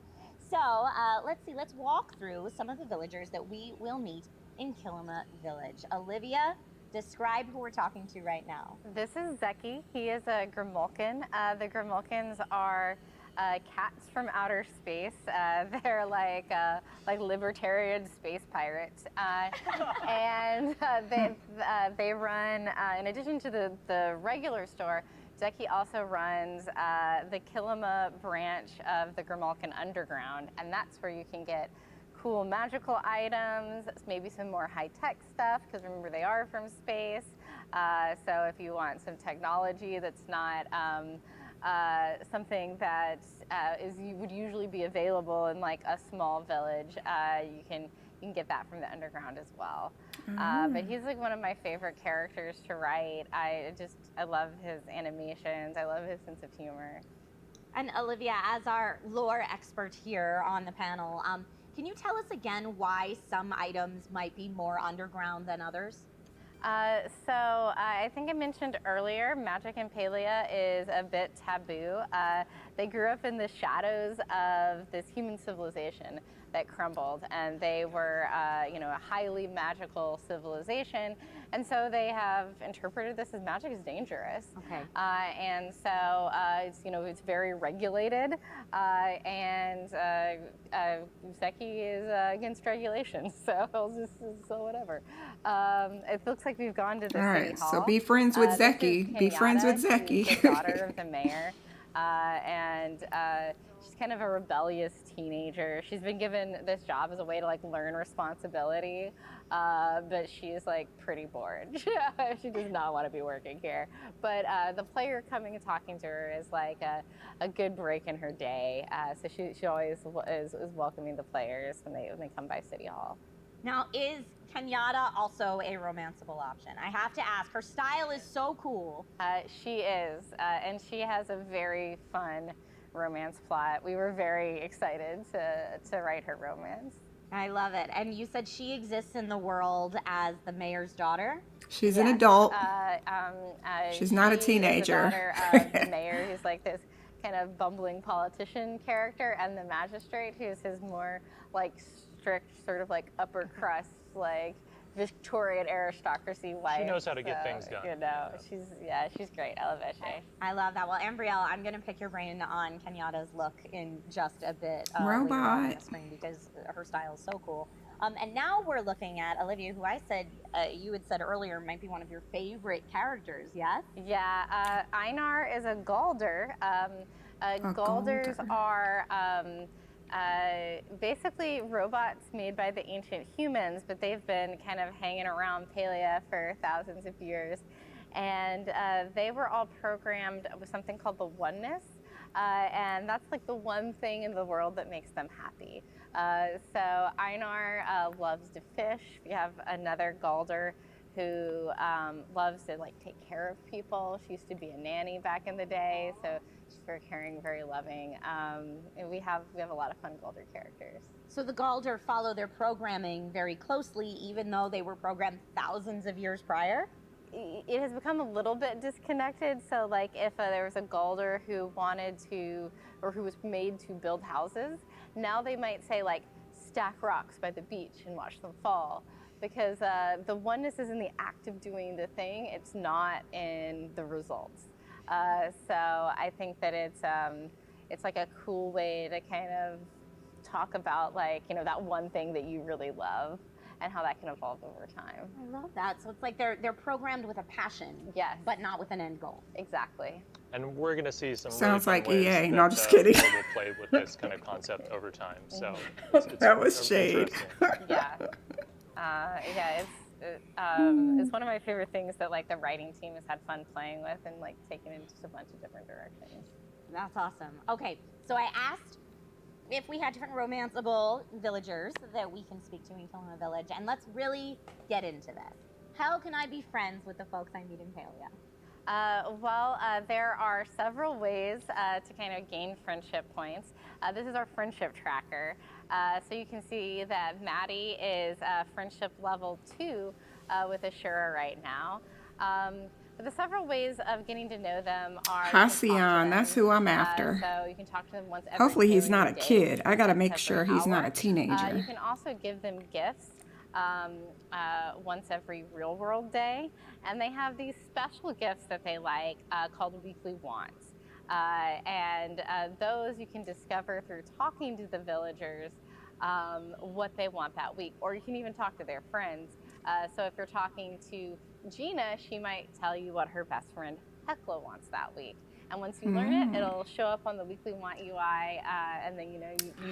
So let's walk through some of the villagers that we will meet in Kilima Village. Olivia, describe who we're talking to right now. This is Zeki. He is a Grimulkin. The Grimulkins are cats from outer space. They're like libertarian space pirates, and they run. In addition to the regular store, Zeki also runs the Kilima branch of the Grimulkin Underground, and that's where you can get cool magical items, maybe some more high-tech stuff, because remember they are from space. So if you want some technology that's not something that would usually be available in like a small village, you can get that from the underground as well. But he's like one of my favorite characters to write. I love his animations. I love his sense of humor. And Olivia, as our lore expert here on the panel, can you tell us again why some items might be more underground than others? So I think I mentioned earlier, magic in Palia is a bit taboo. They grew up in the shadows of this human civilization that crumbled, and they were, a highly magical civilization, and so they have interpreted this as magic is dangerous. Okay. And so it's very regulated, and Zeki is against regulations, so whatever. It looks like we've gone to the All city right, hall. so be friends with This Zeki. is Be friends with Kenyatta. Zeki. She's the daughter of the mayor, and she's kind of a rebellious teenager. She's been given this job as a way to like learn responsibility, but she's like pretty bored. She does not want to be working here. But the player coming and talking to her is like a good break in her day. So she always is welcoming the players when they come by City Hall. Now, is Kenyatta also a romanceable option? I have to ask. Her style is so cool. She is, and she has a very fun romance plot. We were very excited to write her romance. I love it. And you said she exists in the world as the mayor's daughter? She's an adult. She's not a teenager. She's the daughter of the mayor, who's like this kind of bumbling politician character, and the magistrate, who's his more like strict, sort of like upper crust, like Victorian aristocracy wife. She knows how to get things done. You know, she's great. I love Eshe. I love that. Well, Ambrielle, I'm going to pick your brain on Kenyatta's look in just a bit later on Robot. the screen because her style is so cool. And now we're looking at Olivia, who I said you had said earlier might be one of your favorite characters. Yes. Yeah, Einar is a Galder. Galders Galder. are basically robots made by the ancient humans, but they've been kind of hanging around Palia for thousands of years. And they were all programmed with something called the oneness. And that's like the one thing in the world that makes them happy. So Einar loves to fish. We have another Galder who loves to like take care of people. She used to be a nanny back in the day, so she's very caring, very loving. And we have a lot of fun Galder characters. So the Galder follow their programming very closely, even though they were programmed thousands of years prior. It has become a little bit disconnected. So like if there was a Galder who wanted to, or who was made to build houses, now they might say like, stack rocks by the beach and watch them fall. Because the oneness is in the act of doing the thing, it's not in the results. So I think that it's like a cool way to kind of talk about like, you know, that one thing that you really love and how that can evolve over time. I love that. So it's like they're programmed with a passion, Yes. but not with an end goal. Exactly. And we're going to see some Sounds really like fun ways EA. No, that, I'm just kidding. We'll play with this kind of concept over time. So That was it's shade. interesting. Yeah. It's one of my favorite things that like the writing team has had fun playing with and like taking it into a bunch of different directions. That's awesome. Okay, so I asked if we had different romanceable villagers that we can speak to in Kilima Village, and let's really get into this. How can I be friends with the folks I meet in Palia? There are several ways to kind of gain friendship points. This is our friendship tracker. So you can see that Maddie is friendship level 2 with Ashura right now. But the several ways of getting to know them are... Halcyon, that's who I'm after. So you can talk to them once every Hopefully he's daily not a day, kid. I gotta make every sure he's not hour. a teenager. You can also give them gifts once every real world day. And they have these special gifts that they like called weekly wants. Those you can discover through talking to the villagers what they want that week. Or you can even talk to their friends. So if you're talking to Gina, she might tell you what her best friend Hecla wants that week. And once you learn it, it'll show up on the weekly want UI, and then you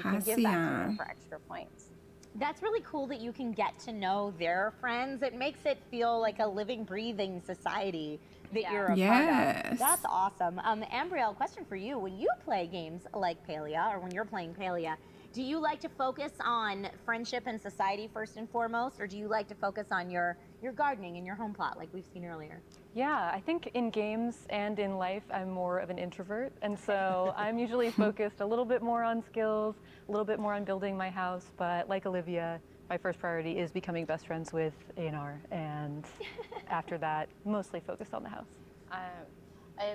can give that to them for extra points. That's really cool that you can get to know their friends. It makes it feel like a living, breathing society that you're a part Yes. of. That's awesome. Ambrielle, question for you. When you play games like Palia, or when you're playing Palia, do you like to focus on friendship and society first and foremost, or do you like to focus on your gardening and your home plot like we've seen earlier? Yeah, I think in games and in life, I'm more of an introvert. And so I'm usually focused a little bit more on skills, a little bit more on building my house. But like Olivia, my first priority is becoming best friends with A&R. And after that, mostly focused on the house.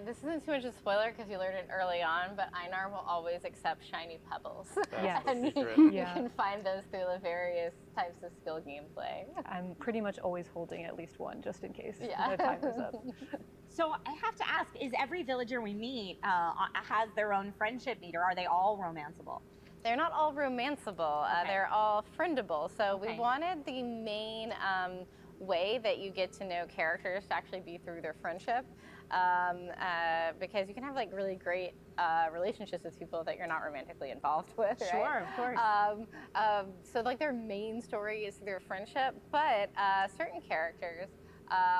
This isn't too much a spoiler because you learned it early on, but Einar will always accept shiny pebbles. Yes. And Secret. you can find those through the various types of skill gameplay. I'm pretty much always holding at least one just in case Yeah. the time is up. So I have to ask, is every villager we meet has their own friendship meter? Are they all romanceable? They're not all romanceable. Okay. They're all friendable. So Okay. we wanted the main way that you get to know characters to actually be through their friendship. Because you can have like really great relationships with people that you're not romantically involved with, right? Sure, of course. So like their main story is their friendship, but certain characters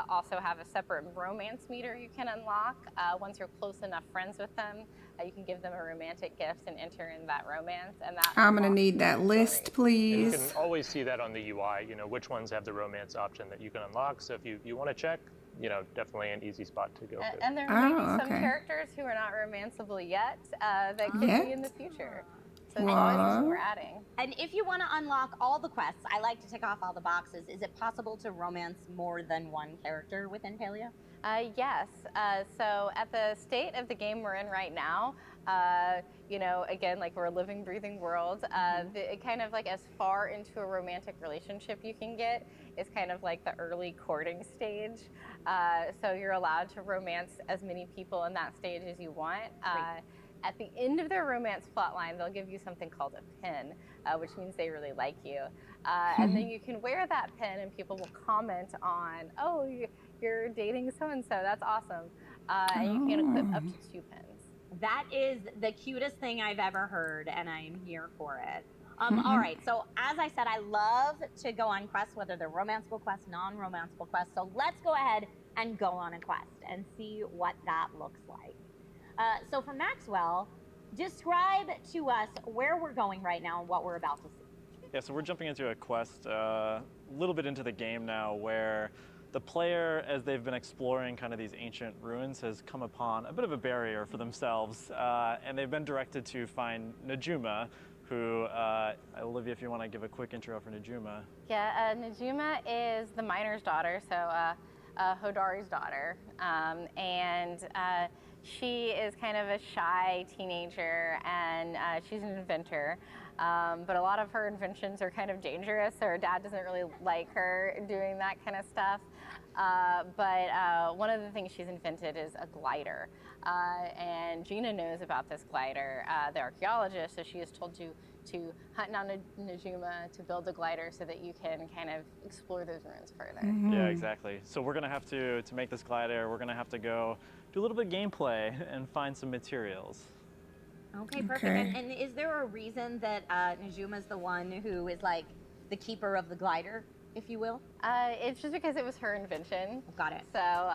also have a separate romance meter you can unlock. Once you're close enough friends with them, you can give them a romantic gift and enter in that romance. And that I'm gonna unlocks need that their list, story. And you please. can always see that on the UI, you know, which ones have the romance option that you can unlock. So if you want to check, you know, definitely an easy spot to go for. And there may be Oh, some okay. characters who are not romanceable yet that could Yet? be in the future. So there's always Wow. things we're adding. And if you want to unlock all the quests, I like to tick off all the boxes. Is it possible to romance more than one character within Palia? Yes. So at the state of the game we're in right now, You know, again, like we're a living, breathing world. It kind of like as far into a romantic relationship you can get is kind of like the early courting stage. So you're allowed to romance as many people in that stage as you want. At the end of their romance plotline, they'll give you something called a pin, which means they really like you. And then you can wear that pin and people will comment on, oh, you're dating so-and-so, that's awesome. And you can equip up to 2 pins. That is the cutest thing I've ever heard, and I'm here for it. All right, so as I said, I love to go on quests, whether they're romanceable quests, non-romanceable quests. So let's go ahead and go on a quest and see what that looks like. So for Maxwell, describe to us where we're going right now and what we're about to see. Yeah, so we're jumping into a quest a little bit into the game now where the player, as they've been exploring kind of these ancient ruins, has come upon a bit of a barrier for themselves, and they've been directed to find Najuma, who, Olivia, if you want to give a quick intro for Najuma. Yeah, Najuma is the miner's daughter, so Hodari's daughter, and she is kind of a shy teenager, and she's an inventor. But a lot of her inventions are kind of dangerous, so her dad doesn't really like her doing that kind of stuff. But one of the things she's invented is a glider. And Gina knows about this glider, the archaeologist, so she is told to hunt down Najuma to build the glider so that you can kind of explore those ruins further. Yeah, exactly. So we're gonna have to make this glider, we're gonna have to go do a little bit of gameplay and find some materials. Okay, perfect. And is there a reason that Najuma's the one who is like the keeper of the glider, if you will? It's just because it was her invention. Got it. So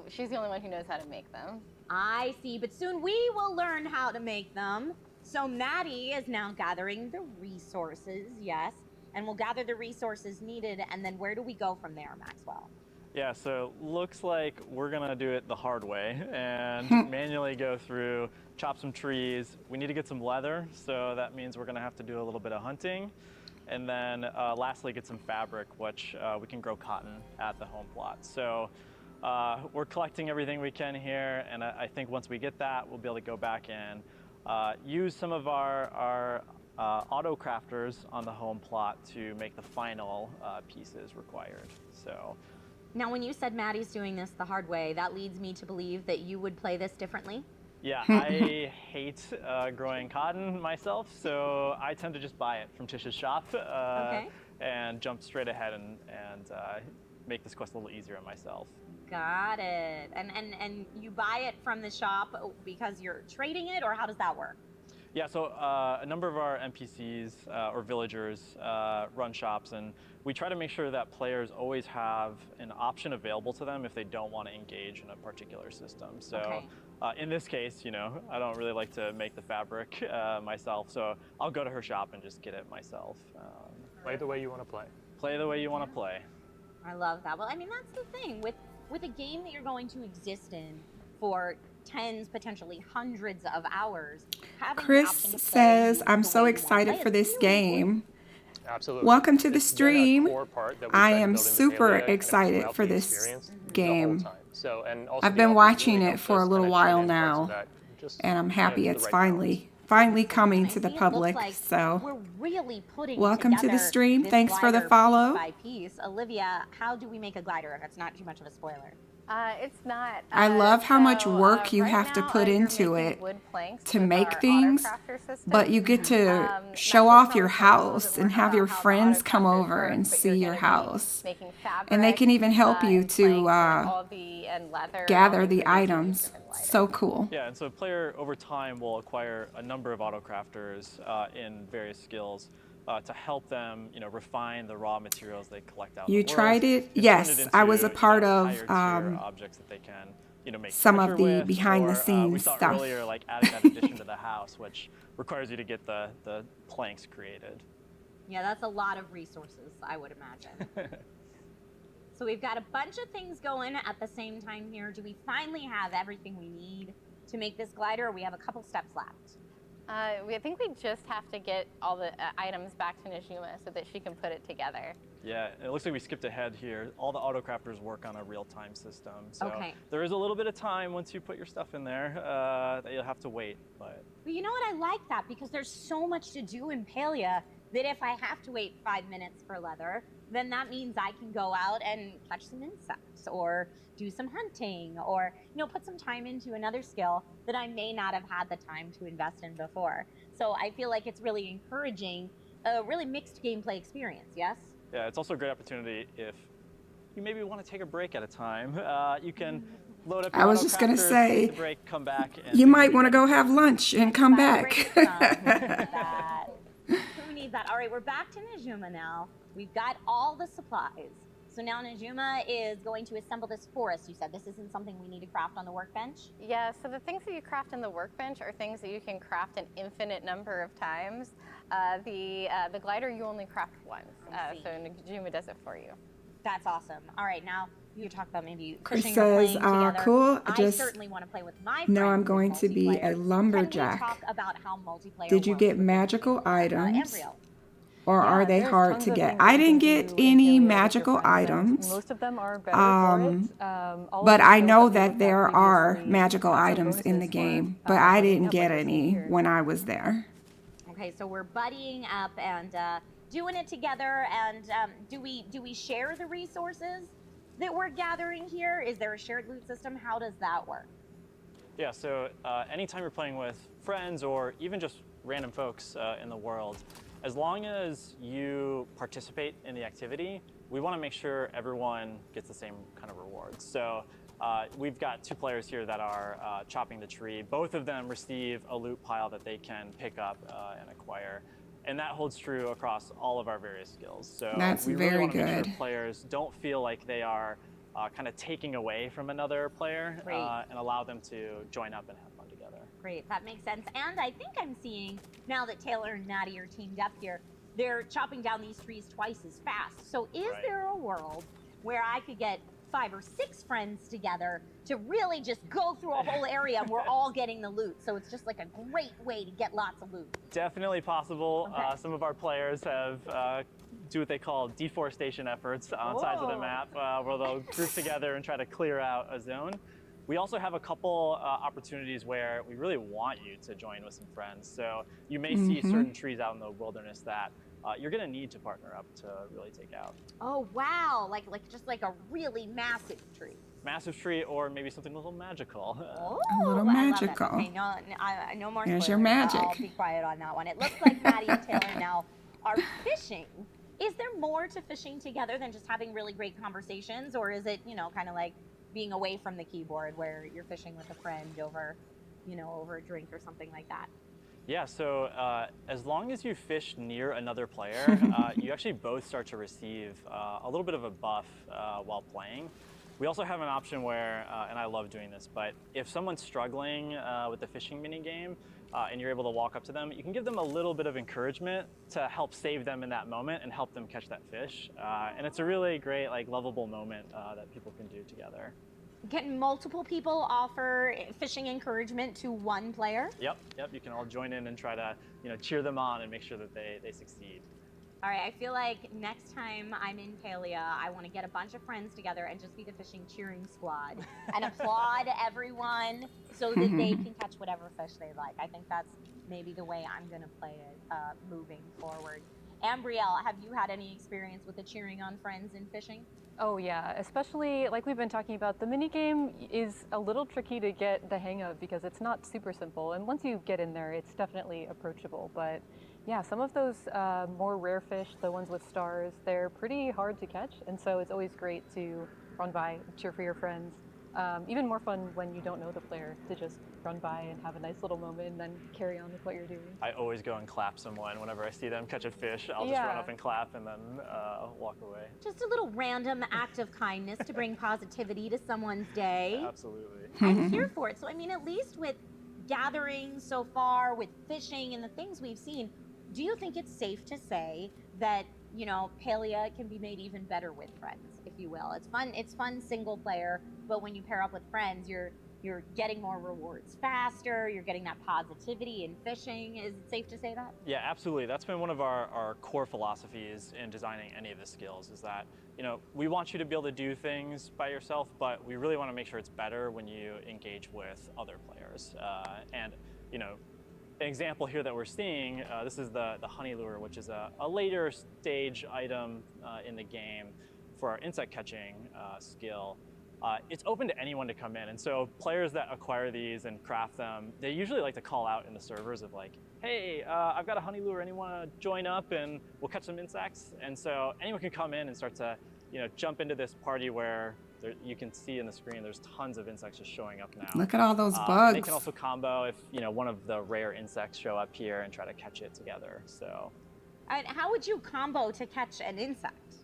she's the only one who knows how to make them. I see, but soon we will learn how to make them. So Maddie is now gathering the resources, yes, and we'll gather the resources needed, and then where do we go from there, Maxwell? Yeah, so looks like we're gonna do it the hard way and manually go through, chop some trees. We need to get some leather, so that means we're gonna have to do a little bit of hunting. And then lastly, get some fabric, which we can grow cotton at the home plot. So we're collecting everything we can here, and I think once we get that, we'll be able to go back and use some of our auto crafters on the home plot to make the final pieces required. So. Now, when you said Maddie's doing this the hard way, that leads me to believe that you would play this differently? Yeah, I hate growing cotton myself, so I tend to just buy it from Tish's shop and jump straight ahead and make this quest a little easier on myself. Got it. And you buy it from the shop because you're trading it, or how does that work? Yeah, so a number of our NPCs or villagers run shops, and we try to make sure that players always have an option available to them if they don't want to engage in a particular system. So in this case, you know, I don't really like to make the fabric myself, so I'll go to her shop and just get it myself. Play the way you want to play. Play the way you want to play. I love that. Well, I mean, that's the thing. With a game that you're going to exist in for tens, potentially hundreds of hours. Chris says, I'm so excited for this game. Absolutely. Welcome to the It's been a stream. core part that we've I tried to am build into super Palia, kind of excited throughout for the this experience the whole game. time. So, and also I've the been authors watching really it helped for a us little kinda while tune in parts of now, that, just and I'm happy to the it's right finally coming And to the it looks public. like So we're really putting welcome to the together stream. this Thanks for the glider follow. piece by piece. Olivia, how do we make a glider if it's not too much of a spoiler? It's not. I love how much work you right have to now, put you're into making it wood planks to with make our things, autocrafter system. but you get to show Maxwell off your probably talks a little bit house more and have about your how the friends come autocrafters over work, and but see you're your gonna be house. making fabric, And they can even help you and to planks and all and leather and all gather the the ingredients you items. use in the glider. So cool. Yeah, and so a player over time will acquire a number of auto-crafters in various skills to help them, you know, refine the raw materials they collect out in You the world tried it? and turn Yes, it I was a into, part you know, of higher tier objects that they can, you know, make some of treasure the with, behind the or, scenes we saw stuff. earlier, like adding that addition to the house, which requires you to get the planks created. Yeah, that's a lot of resources, I would imagine. So we've got a bunch of things going at the same time here. Do we finally have everything we need to make this glider, or we have a couple steps left? I think we just have to get all the items back to Najuma so that she can put it together. Yeah, it looks like we skipped ahead here. All the autocrafters work on a real-time system, so Okay. there is a little bit of time once you put your stuff in there that you'll have to wait. But you know what? I like that because there's so much to do in Palia that if I have to wait 5 minutes for leather, then that means I can go out and catch some insects or do some hunting or, put some time into another skill that I may not have had the time to invest in before. So I feel like it's really encouraging a really mixed gameplay experience, yes? yeah, it's also a great opportunity if you maybe want to take a break at a time. You can load up your I was just gonna autocrafters, say, take the break, come back. And You things might will be want to ready go for have you. lunch and come back. That. Who needs that? All right, we're back to Najuma now. We've got all the supplies. So now Najuma is going to assemble this forest. You said this isn't something we need to craft on the workbench? Yeah, so the things that you craft in the workbench are things that you can craft an infinite number of times. The glider you only craft once, so Najuma does it for you. That's awesome. All right, now you talk about maybe Chris fishing or says, playing together. cool, I just certainly want to play with my friends. know I'm with going to be a multiplayer. lumberjack. Can we talk about how multiplayer Did you works get within the magical game? items? Embryo. Or Yeah, are they there's hard tons to of get? things that I you didn't can get do in any Palia with your magical friends, and items. most of them are better for it. All of But the I skills know we that looked at there are previously magical have some items in the bonuses for, game, but I leveling didn't up, get like we're seeing any here. when I was there. Okay, so we're buddying up and doing it together. And do we share the resources that we're gathering here? Is there a shared loot system? How does that work? Yeah, so anytime you're playing with friends or even just random folks in the world, as long as you participate in the activity, we want to make sure everyone gets the same kind of rewards. So we've got 2 players here that are chopping the tree. Both of them receive a loot pile that they can pick up and acquire. And that holds true across all of our various skills. So That's we really very want to make good. sure players don't feel like they are kind of taking away from another player and allow them to join up and have fun together. Great, that makes sense. And I think I'm seeing, now that Taylor and Maddie are teamed up here, they're chopping down these trees twice as fast. So is there a world where I could get 5 or 6 friends together to really just go through a whole area and we're all getting the loot? So it's just like a great way to get lots of loot. Definitely possible. Okay. Some of our players have do what they call deforestation efforts on sides of the map where they'll group together and try to clear out a zone. We also have a couple opportunities where we really want you to join with some friends. So you may see certain trees out in the wilderness that you're going to need to partner up to really take out. Oh, wow. Like just like a really massive tree. Massive tree, or maybe something a little magical. Oh, A little I love that. magical. Okay, no more There's spoilers. your magic. I'll be quiet on that one. It looks like Maddie and Taylor now are fishing. Is there more to fishing together than just having really great conversations? Or is it, kind of like being away from the keyboard where you're fishing with a friend over, over a drink or something like that? Yeah, so as long as you fish near another player, you actually both start to receive a little bit of a buff while playing. We also have an option where, and I love doing this, but if someone's struggling with the fishing mini game and you're able to walk up to them, you can give them a little bit of encouragement to help save them in that moment and help them catch that fish. And it's a really great, lovable moment that people can do together. Can multiple people offer fishing encouragement to one player? Yep, you can all join in and try to, cheer them on and make sure that they succeed. All right, I feel like next time I'm in Palia, I want to get a bunch of friends together and just be the fishing cheering squad and applaud everyone so that they can catch whatever fish they like. I think that's maybe the way I'm going to play it moving forward. Ambrielle, have you had any experience with the cheering on friends in fishing? Oh yeah, especially like we've been talking about, the minigame is a little tricky to get the hang of because it's not super simple. And once you get in there, it's definitely approachable. But yeah, some of those more rare fish, the ones with stars, they're pretty hard to catch. And so it's always great to run by, cheer for your friends. Even more fun when you don't know the player to just run by and have a nice little moment and then carry on with what you're doing. I always go and clap someone whenever I see them catch a fish. I'll just run up and clap and then walk away. Just a little random act of kindness to bring positivity to someone's day. Absolutely. I'm here for it. So, I mean, at least with gatherings so far, with fishing and the things we've seen, do you think it's safe to say that, Palia can be made even better with friends, if you will? It's fun single player, but when you pair up with friends, you're you're getting more rewards faster, you're getting that positivity in fishing. Is it safe to say that? Yeah, absolutely. That's been one of our core philosophies in designing any of the skills is that, we want you to be able to do things by yourself, but we really want to make sure it's better when you engage with other players. And, an example here that we're seeing, this is the honey lure, which is a later stage item in the game for our insect catching skill. It's open to anyone to come in, and so players that acquire these and craft them, they usually like to call out in the servers of like, hey, I've got a honey lure, anyone want to join up and we'll catch some insects? And so anyone can come in and start to jump into this party where you can see in the screen there's tons of insects just showing up now. Look at all those bugs. They can also combo if one of the rare insects show up here and try to catch it together. So, And how would you combo to catch an insect?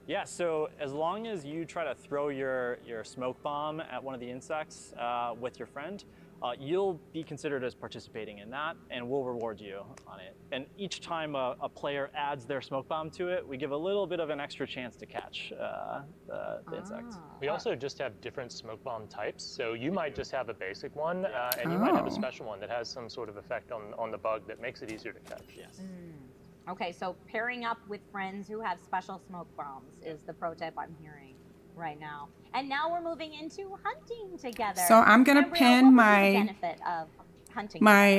yeah, so as long as you try to throw your smoke bomb at one of the insects with your friend, you'll be considered as participating in that, and we'll reward you on it. And each time a player adds their smoke bomb to it, we give a little bit of an extra chance to catch the insect. We also just have different smoke bomb types. So you might just have a basic one, and you might have a special one that has some sort of effect on the bug that makes it easier to catch. Yes. Okay, so pairing up with friends who have special smoke bombs is the pro tip I'm hearing right now. And now we're moving into hunting together. So I'm gonna Gabrielle, pin what would be my the benefit of hunting my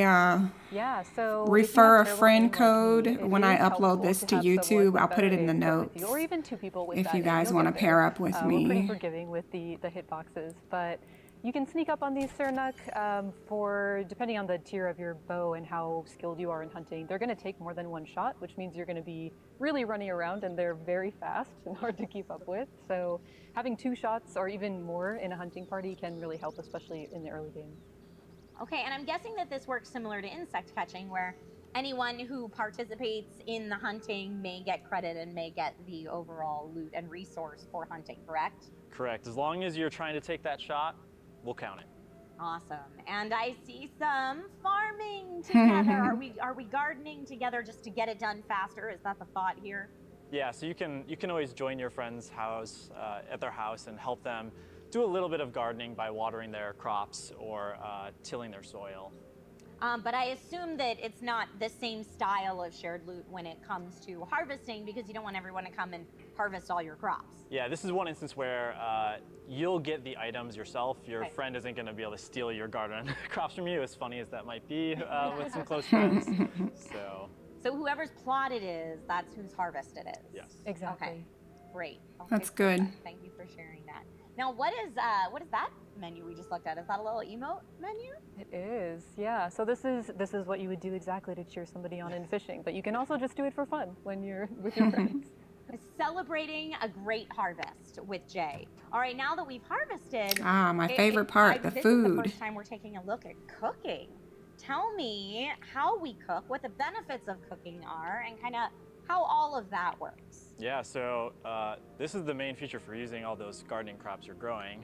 Yeah, so if you refer a have friend terrible aim like me, code it when I is upload helpful this to have YouTube. someone I'll with put it better in the aim go with notes you, or even two people with if that you aim, guys you'll want to get pair there. up with We're pretty me. forgiving with the hitboxes, but you can sneak up on these Sernuk for, depending on the tier of your bow and how skilled you are in hunting, they're going to take more than one shot, which means you're going to be really running around, and they're very fast and hard to keep up with. So having 2 shots or even more in a hunting party can really help, especially in the early game. Okay, and I'm guessing that this works similar to insect catching, where anyone who participates in the hunting may get credit and may get the overall loot and resource for hunting, correct? Correct. As long as you're trying to take that shot, we'll count it. Awesome. And I see some farming together. Are we gardening together just to get it done faster? Is that the thought here? Yeah, so you can always join your friend's house at their house and help them do a little bit of gardening by watering their crops or tilling their soil. But I assume that it's not the same style of shared loot when it comes to harvesting, because you don't want everyone to come and harvest all your crops. Yeah, this is one instance where you'll get the items yourself. Your Right. friend isn't going to be able to steal your garden crops from you, as funny as that might be with some close friends. So whoever's plot it is, that's whose harvest it is. Yes. Exactly. Okay, great. Okay, That's good. perfect. Thank you for sharing that. Now, what is that menu we just looked at? Is that a little emote menu? It is, yeah. So this is what you would do exactly to cheer somebody on in fishing, but you can also just do it for fun when you're with your friends. Celebrating a great harvest with Jay. All right, now that we've harvested, My favorite part, the this is food. the first time we're taking a look at cooking. Tell me how we cook, what the benefits of cooking are, and kind of how all of that works. Yeah, so this is the main feature for using all those gardening crops you're growing.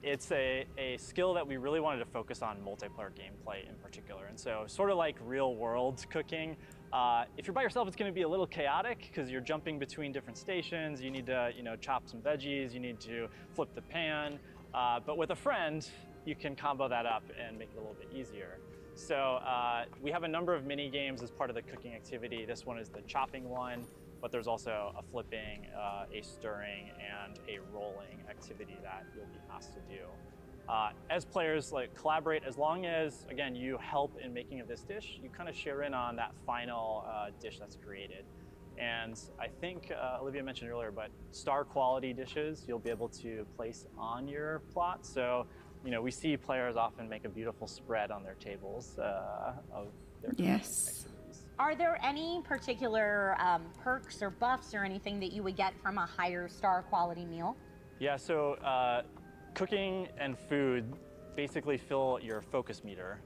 It's a skill that we really wanted to focus on multiplayer gameplay in particular. And so sort of like real world cooking, if you're by yourself, it's going to be a little chaotic because you're jumping between different stations. You need to chop some veggies, you need to flip the pan. But with a friend, you can combo that up and make it a little bit easier. So we have a number of mini games as part of the cooking activity. This one is the chopping one, but there's also a flipping, a stirring, and a rolling activity that you'll be asked to do. As players collaborate, as long as, again, you help in making of this dish, you kind of share in on that final dish that's created. And I think Olivia mentioned earlier, but star quality dishes you'll be able to place on your plot. So, we see players often make a beautiful spread on their tables of their Yes. activities. Are there any particular perks or buffs or anything that you would get from a higher star quality meal? Yeah, so cooking and food basically fill your focus meter,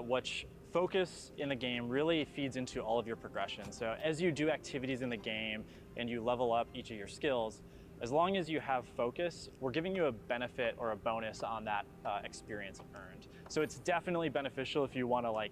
which focus in the game really feeds into all of your progression. So as you do activities in the game and you level up each of your skills, as long as you have focus, we're giving you a benefit or a bonus on that experience earned. So it's definitely beneficial if you want to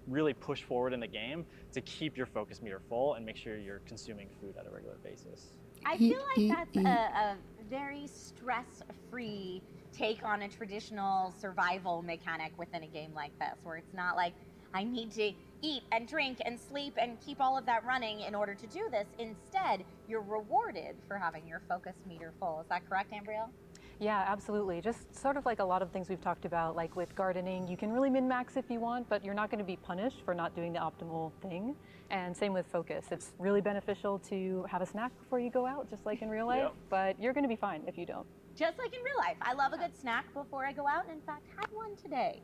really push forward in the game to keep your focus meter full and make sure you're consuming food at a regular basis. I feel like that's a very stress-free take on a traditional survival mechanic within a game like this, where it's not like I need to eat and drink and sleep and keep all of that running in order to do this. Instead, you're rewarded for having your focus meter full. Is that correct, Ambrielle? Yeah, absolutely. Just sort of like a lot of things we've talked about, like with gardening, you can really min-max if you want, but you're not going to be punished for not doing the optimal thing. And same with focus. It's really beneficial to have a snack before you go out, just like in real life, but you're going to be fine if you don't. Just like in real life. I love a good snack before I go out, and in fact, had one today.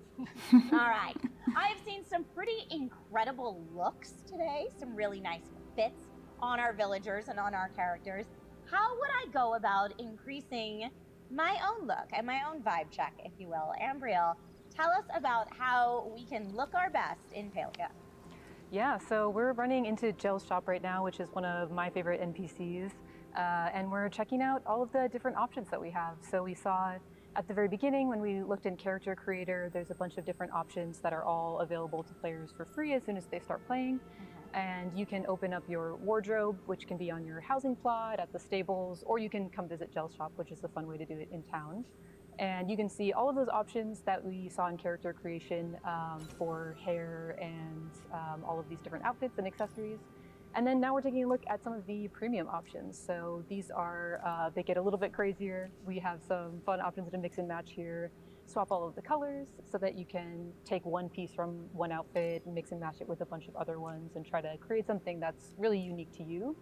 All right. I've seen some pretty incredible looks today, some really nice fits on our villagers and on our characters. How would I go about increasing my own look and my own vibe check, if you will? Ambrielle, tell us about how we can look our best in Palia. Yeah, so we're running into Jell's shop right now, which is one of my favorite NPCs, and we're checking out all of the different options that we have. So we saw at the very beginning when we looked in Character Creator, there's a bunch of different options that are all available to players for free as soon as they start playing. And you can open up your wardrobe, which can be on your housing plot, at the stables, or you can come visit Jell's shop, which is the fun way to do it in town. And you can see all of those options that we saw in character creation for hair and all of these different outfits and accessories. And then now we're taking a look at some of the premium options. So these are, they get a little bit crazier. We have some fun options to mix and match here. Swap all of the colors so that you can take one piece from one outfit, mix and match it with a bunch of other ones, and try to create something that's really unique to you.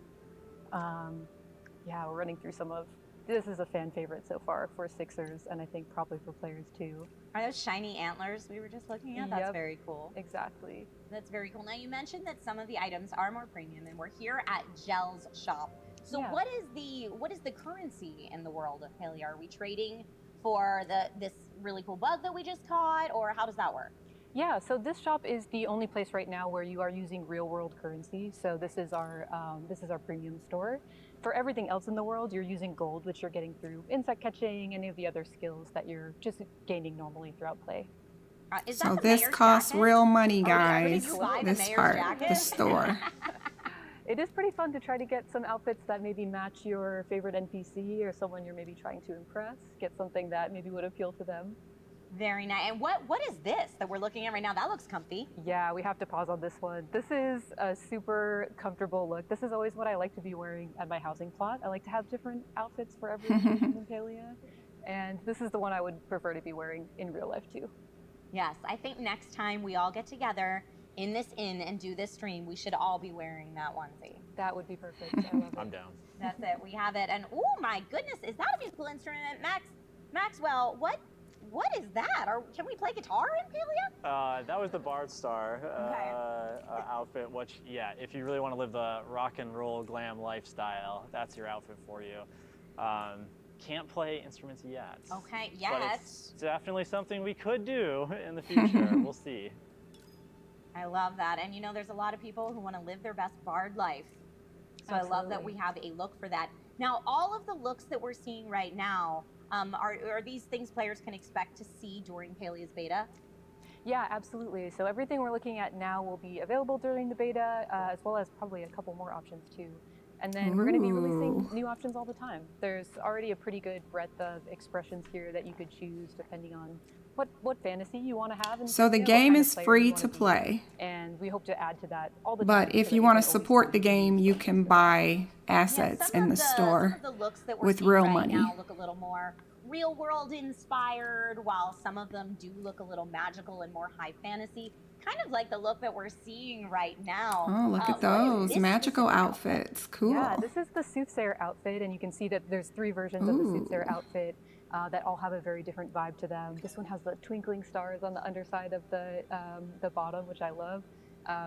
Yeah, we're running through some of, this is a fan favorite so far for Sixers, and I think probably for players too. Are those shiny antlers we were just looking at? That's very cool. Exactly. That's very cool. Now, you mentioned that some of the items are more premium, and we're here at Jell's shop. So what is the currency in the world of Palia? Are we trading for this really cool bug that we just caught, or how does that work? Yeah, so this shop is the only place right now where you are using real world currency. So this is our premium store. For everything else in the world, you're using gold, which you're getting through insect catching, any of the other skills that you're just gaining normally throughout play. So this costs real money, guys. This part, the store. It is pretty fun to try to get some outfits that maybe match your favorite NPC or someone you're maybe trying to impress. Get something that maybe would appeal to them. Very nice. And what is this that we're looking at right now? That looks comfy. Yeah, we have to pause on this one. This is a super comfortable look. This is always what I like to be wearing at my housing plot. I like to have different outfits for every occasion in Palia. And this is the one I would prefer to be wearing in real life too. Yes, I think next time we all get together in this inn and do this stream, we should all be wearing that onesie. That would be perfect. I love it. I'm down. That's it. We have it. And oh my goodness, is that a musical instrument? Maxwell, what is that? Or can we play guitar in Palia? That was the Bard Star outfit, which, yeah, if you really want to live the rock and roll glam lifestyle, that's your outfit for you. Can't play instruments yet. Okay, yes. But it's definitely something we could do in the future. We'll see. I love that. And you know, there's a lot of people who want to live their best bard life. So I love that we have a look for that. Now, all of the looks that we're seeing right now, are these things players can expect to see during Palia's beta? Yeah, absolutely. So everything we're looking at now will be available during the beta, as well as probably a couple more options too. And then we're going to be releasing new options all the time. There's already a pretty good breadth of expressions here that you could choose depending on what fantasy you want to have. So the game is free to play. And we hope to add to that all the time. But if you want to support the game, you can buy assets in the store some of the looks that we're with seeing real right money. now look a little more real world inspired, while some of them do look a little magical and more high fantasy. Kind of like the look that we're seeing right now. Oh, look at those magical outfits. Cool. Yeah, this is the Soothsayer outfit, and you can see that there's 3 versions of the Soothsayer outfit that all have a very different vibe to them. This one has the twinkling stars on the underside of the bottom, which I love.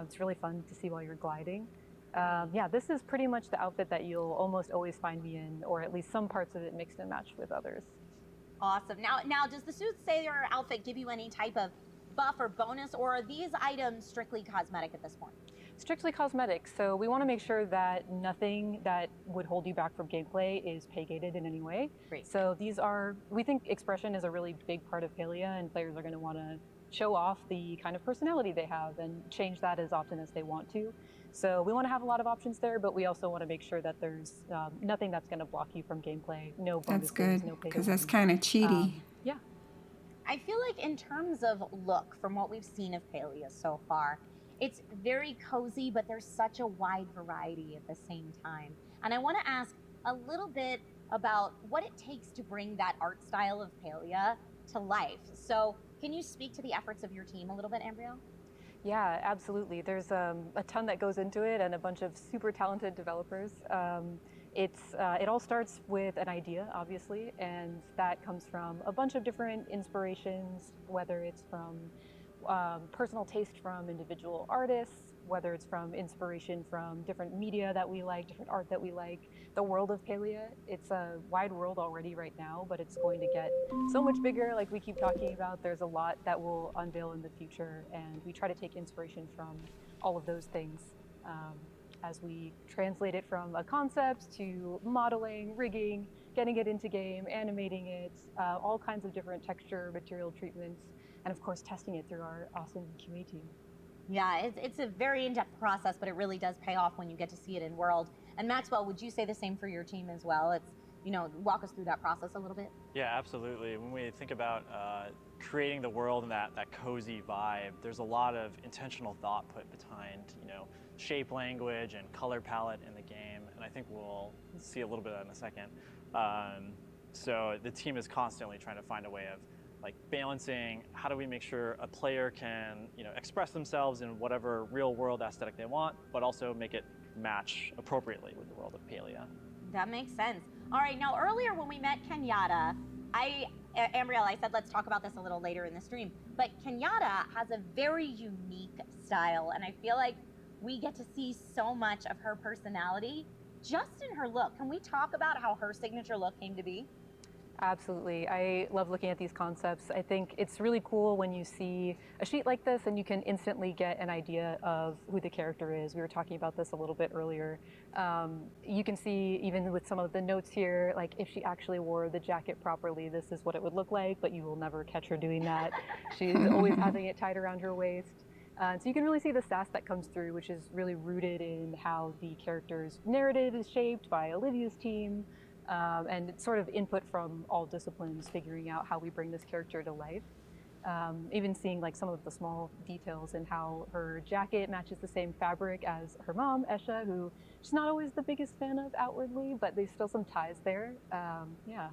It's really fun to see while you're gliding. Yeah, this is pretty much the outfit that you'll almost always find me in, or at least some parts of it mixed and matched with others. Awesome. Now, does the Soothsayer outfit give you any type of buff or bonus, or are these items strictly cosmetic at this point? Strictly cosmetic, so we want to make sure that nothing that would hold you back from gameplay is pay-gated in any way. Great. So these are, we think expression is a really big part of Palia, and players are going to want to show off the kind of personality they have and change that as often as they want to. So we want to have a lot of options there, but we also want to make sure that there's nothing that's going to block you from gameplay. No bonuses, That's good, no pay to because win. that's kind of cheaty. Yeah. I feel like in terms of look, from what we've seen of Palia so far, it's very cozy, but there's such a wide variety at the same time. And I want to ask a little bit about what it takes to bring that art style of Palia to life. So, can you speak to the efforts of your team a little bit, Ambrielle? Yeah, absolutely. There's a ton that goes into it and a bunch of super talented developers. It all starts with an idea, obviously, and that comes from a bunch of different inspirations, whether it's from personal taste from individual artists, whether it's from inspiration from different media that we like, different art that we like. The world of Palia, it's a wide world already right now, but it's going to get so much bigger, like we keep talking about. There's a lot that will unveil in the future, and we try to take inspiration from all of those things um, as we translate it from a concept to modeling, rigging, getting it into game, animating it, all kinds of different texture, material treatments, and of course testing it through our awesome QA team. Yeah, it's a very in-depth process, but it really does pay off when you get to see it in world. And Maxwell, would you say the same for your team as well? Walk us through that process a little bit. Yeah, absolutely. When we think about creating the world and that cozy vibe, there's a lot of intentional thought put behind, shape language and color palette in the game, and I think we'll see a little bit of that in a second. So the team is constantly trying to find a way of balancing how do we make sure a player can express themselves in whatever real world aesthetic they want, but also make it match appropriately with the world of Palia. That makes sense. All right, now earlier when we met Kenyatta, Ambrielle, I said let's talk about this a little later in the stream, but Kenyatta has a very unique style, and I feel like we get to see so much of her personality just in her look. Can we talk about how her signature look came to be? Absolutely. I love looking at these concepts. I think it's really cool when you see a sheet like this and you can instantly get an idea of who the character is. We were talking about this a little bit earlier. You can see even with some of the notes here, like if she actually wore the jacket properly, this is what it would look like, but you will never catch her doing that. She's always having it tied around her waist. So you can really see the sass that comes through, which is really rooted in how the character's narrative is shaped by Olivia's team. And it's sort of input from all disciplines, figuring out how we bring this character to life. Even seeing like some of the small details in how her jacket matches the same fabric as her mom, Esha, who she's not always the biggest fan of outwardly, but there's still some ties there. Yeah.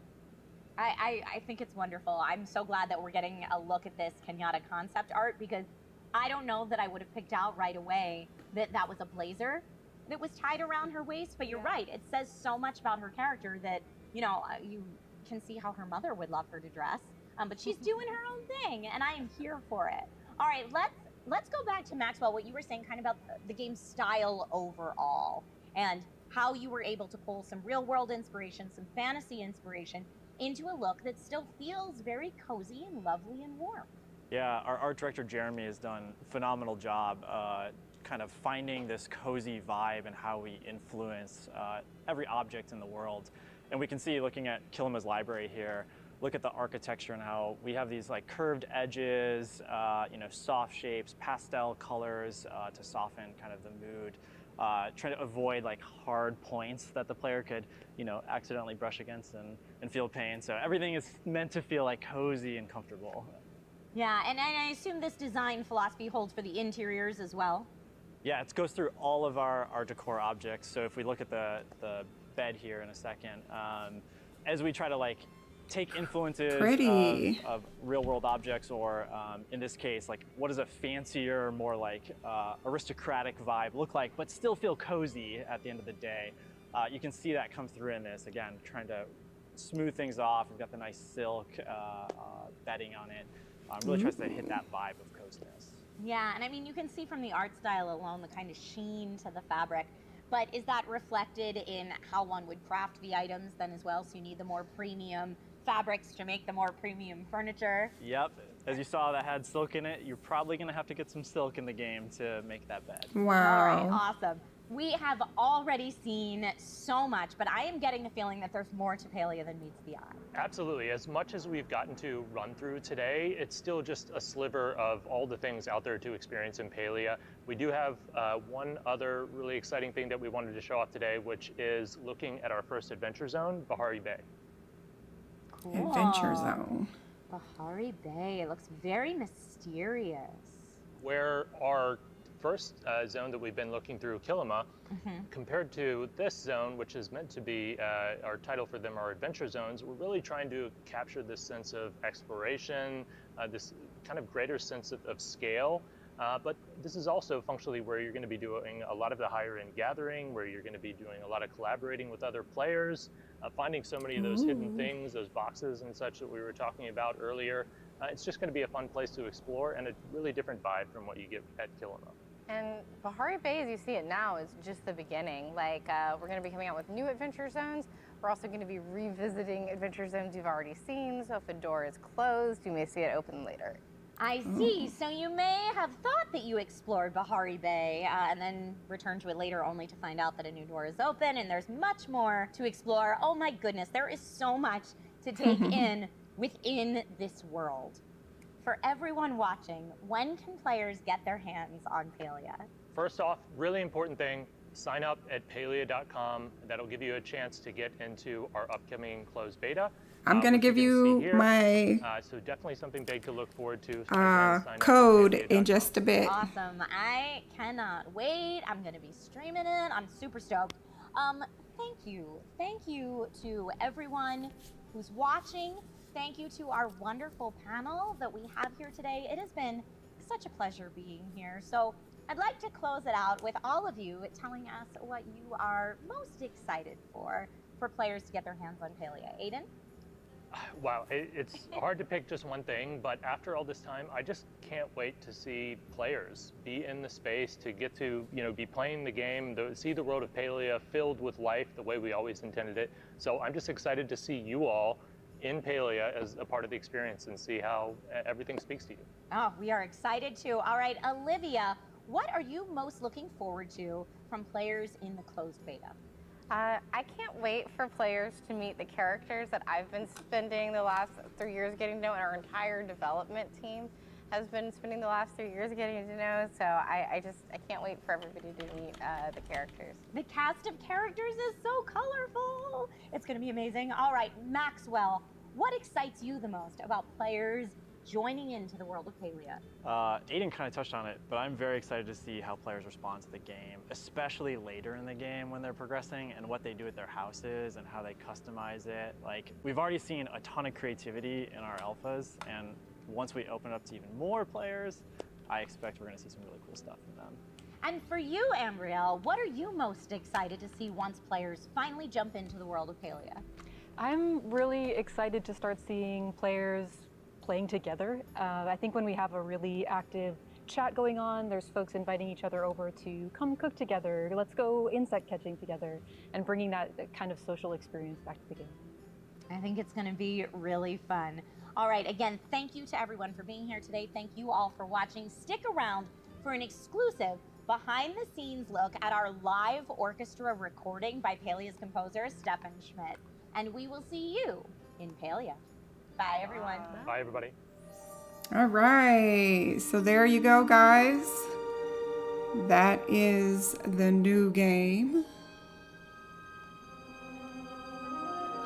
I think it's wonderful. I'm so glad that we're getting a look at this Kenyatta concept art, because I don't know that I would have picked out right away that that was a blazer that was tied around her waist, but you're right. It says so much about her character that, you can see how her mother would love her to dress, but she's doing her own thing, and I am here for it. All right, let's go back to Maxwell, what you were saying kind of about the game's style overall, and how you were able to pull some real world inspiration, some fantasy inspiration into a look that still feels very cozy and lovely and warm. Yeah, our art director Jeremy has done a phenomenal job kind of finding this cozy vibe and how we influence every object in the world. And we can see, looking at Kilima's library here, look at the architecture and how we have these curved edges, soft shapes, pastel colors to soften kind of the mood. Trying to avoid hard points that the player could, accidentally brush against and feel pain. So everything is meant to feel cozy and comfortable. Yeah, and I assume this design philosophy holds for the interiors as well. Yeah, it goes through all of our decor objects. So if we look at the bed here in a second, as we try to take influences of real world objects, or in this case, what does a fancier, more aristocratic vibe look like, but still feel cozy at the end of the day. You can see that come through in this, again, trying to smooth things off. We've got the nice silk bedding on it. Really tries to hit that vibe of coziness. Yeah, and I mean, you can see from the art style alone the kind of sheen to the fabric, but is that reflected in how one would craft the items then as well? So you need the more premium fabrics to make the more premium furniture? Yep, as you saw that had silk in it, you're probably gonna have to get some silk in the game to make that bed. Wow. All right, awesome. We have already seen so much, but I am getting the feeling that there's more to Palia than meets the eye. Absolutely. As much as we've gotten to run through today, it's still just a sliver of all the things out there to experience in Palia. We do have one other really exciting thing that we wanted to show off today, which is looking at our first adventure zone, Bahari Bay. Cool. Adventure zone. Bahari Bay. It looks very mysterious. Where our first zone that we've been looking through, Kilima, compared to this zone, which is meant to be our title for them, our adventure zones, we're really trying to capture this sense of exploration, this kind of greater sense of scale. But this is also functionally where you're going to be doing a lot of the higher end gathering, where you're going to be doing a lot of collaborating with other players, finding so many of those hidden things, those boxes and such that we were talking about earlier. It's just going to be a fun place to explore and a really different vibe from what you get at Kilima. And Bahari Bay, as you see it now, is just the beginning. Like, we're going to be coming out with new adventure zones. We're also going to be revisiting adventure zones you've already seen. So if a door is closed, you may see it open later. I see. So you may have thought that you explored Bahari Bay and then returned to it later only to find out that a new door is open and there's much more to explore. Oh my goodness, there is so much to take in within this world. For everyone watching, when can players get their hands on Palia? First off, really important thing, sign up at palia.com. That'll give you a chance to get into our upcoming closed beta. I'm going to give you my so definitely something big to look forward to. code in just a bit. Awesome. I cannot wait. I'm going to be streaming it. I'm super stoked. Thank you. Thank you to everyone who's watching. Thank you to our wonderful panel that we have here today. It has been such a pleasure being here. So I'd like to close it out with all of you telling us what you are most excited for players to get their hands on Palia. Aiden? Wow, it's hard to pick just one thing, but after all this time, I just can't wait to see players be in the space, to get to be playing the game, see the world of Palia filled with life the way we always intended it. So I'm just excited to see you all in Palia as a part of the experience and see how everything speaks to you. Oh, we are excited too. All right, Olivia, what are you most looking forward to from players in the closed beta? I can't wait for players to meet the characters that I've been spending the last 3 years getting to know, and our entire development team has been spending the last 3 years getting to know. So I can't wait for everybody to meet the characters. The cast of characters is so colorful. It's going to be amazing. All right, Maxwell, what excites you the most about players joining into the world of Palia? Aiden kind of touched on it, but I'm very excited to see how players respond to the game, especially later in the game when they're progressing, and what they do with their houses and how they customize it. Like, we've already seen a ton of creativity in our alphas, and once we open it up to even more players, I expect we're going to see some really cool stuff from them. And for you, Ambrielle, what are you most excited to see once players finally jump into the world of Palia? I'm really excited to start seeing players playing together. I think when we have a really active chat going on, there's folks inviting each other over to come cook together, let's go insect catching together, and bringing that kind of social experience back to the game. I think it's going to be really fun. All right, again, thank you to everyone for being here today. Thank you all for watching. Stick around for an exclusive behind-the-scenes look at our live orchestra recording by Palia's composer, Stefan Schmidt. And we will see you in Palia. Bye, everyone. Bye, everybody. All right, so there you go, guys. That is the new game.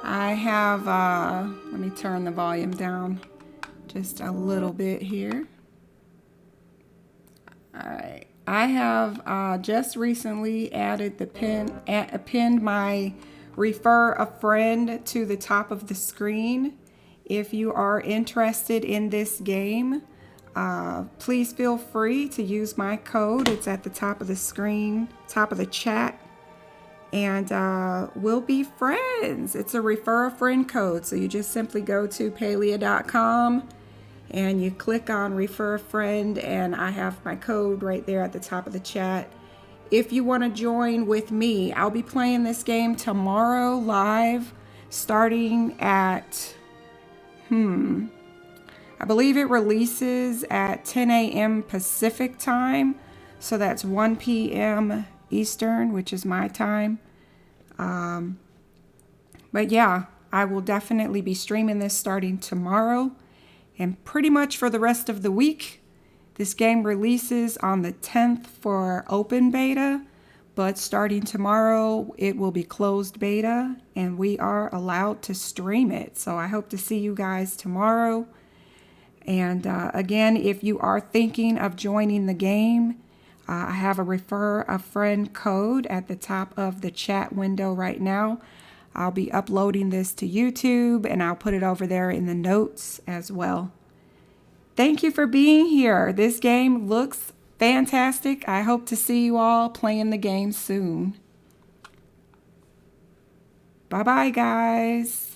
I have, let me turn the volume down just a little bit here. All right, I have just recently added the pinned my refer a friend to the top of the screen. If you are interested in this game, please feel free to use my code. It's at the top of the screen, top of the chat, and we'll be friends. It's a refer a friend code. So you just simply go to palia.com and you click on refer a friend, and I have my code right there at the top of the chat. If you want to join with me, I'll be playing this game tomorrow live, starting at I believe it releases at 10 a.m. Pacific time, so that's 1 p.m. Eastern, which is my time. But yeah, I will definitely be streaming this starting tomorrow and pretty much for the rest of the week. This game releases on the 10th for open beta, but starting tomorrow, it will be closed beta, and we are allowed to stream it. So I hope to see you guys tomorrow. And again, if you are thinking of joining the game, I have a refer a friend code at the top of the chat window right now. I'll be uploading this to YouTube and I'll put it over there in the notes as well. Thank you for being here. This game looks fantastic. I hope to see you all playing the game soon. Bye-bye, guys.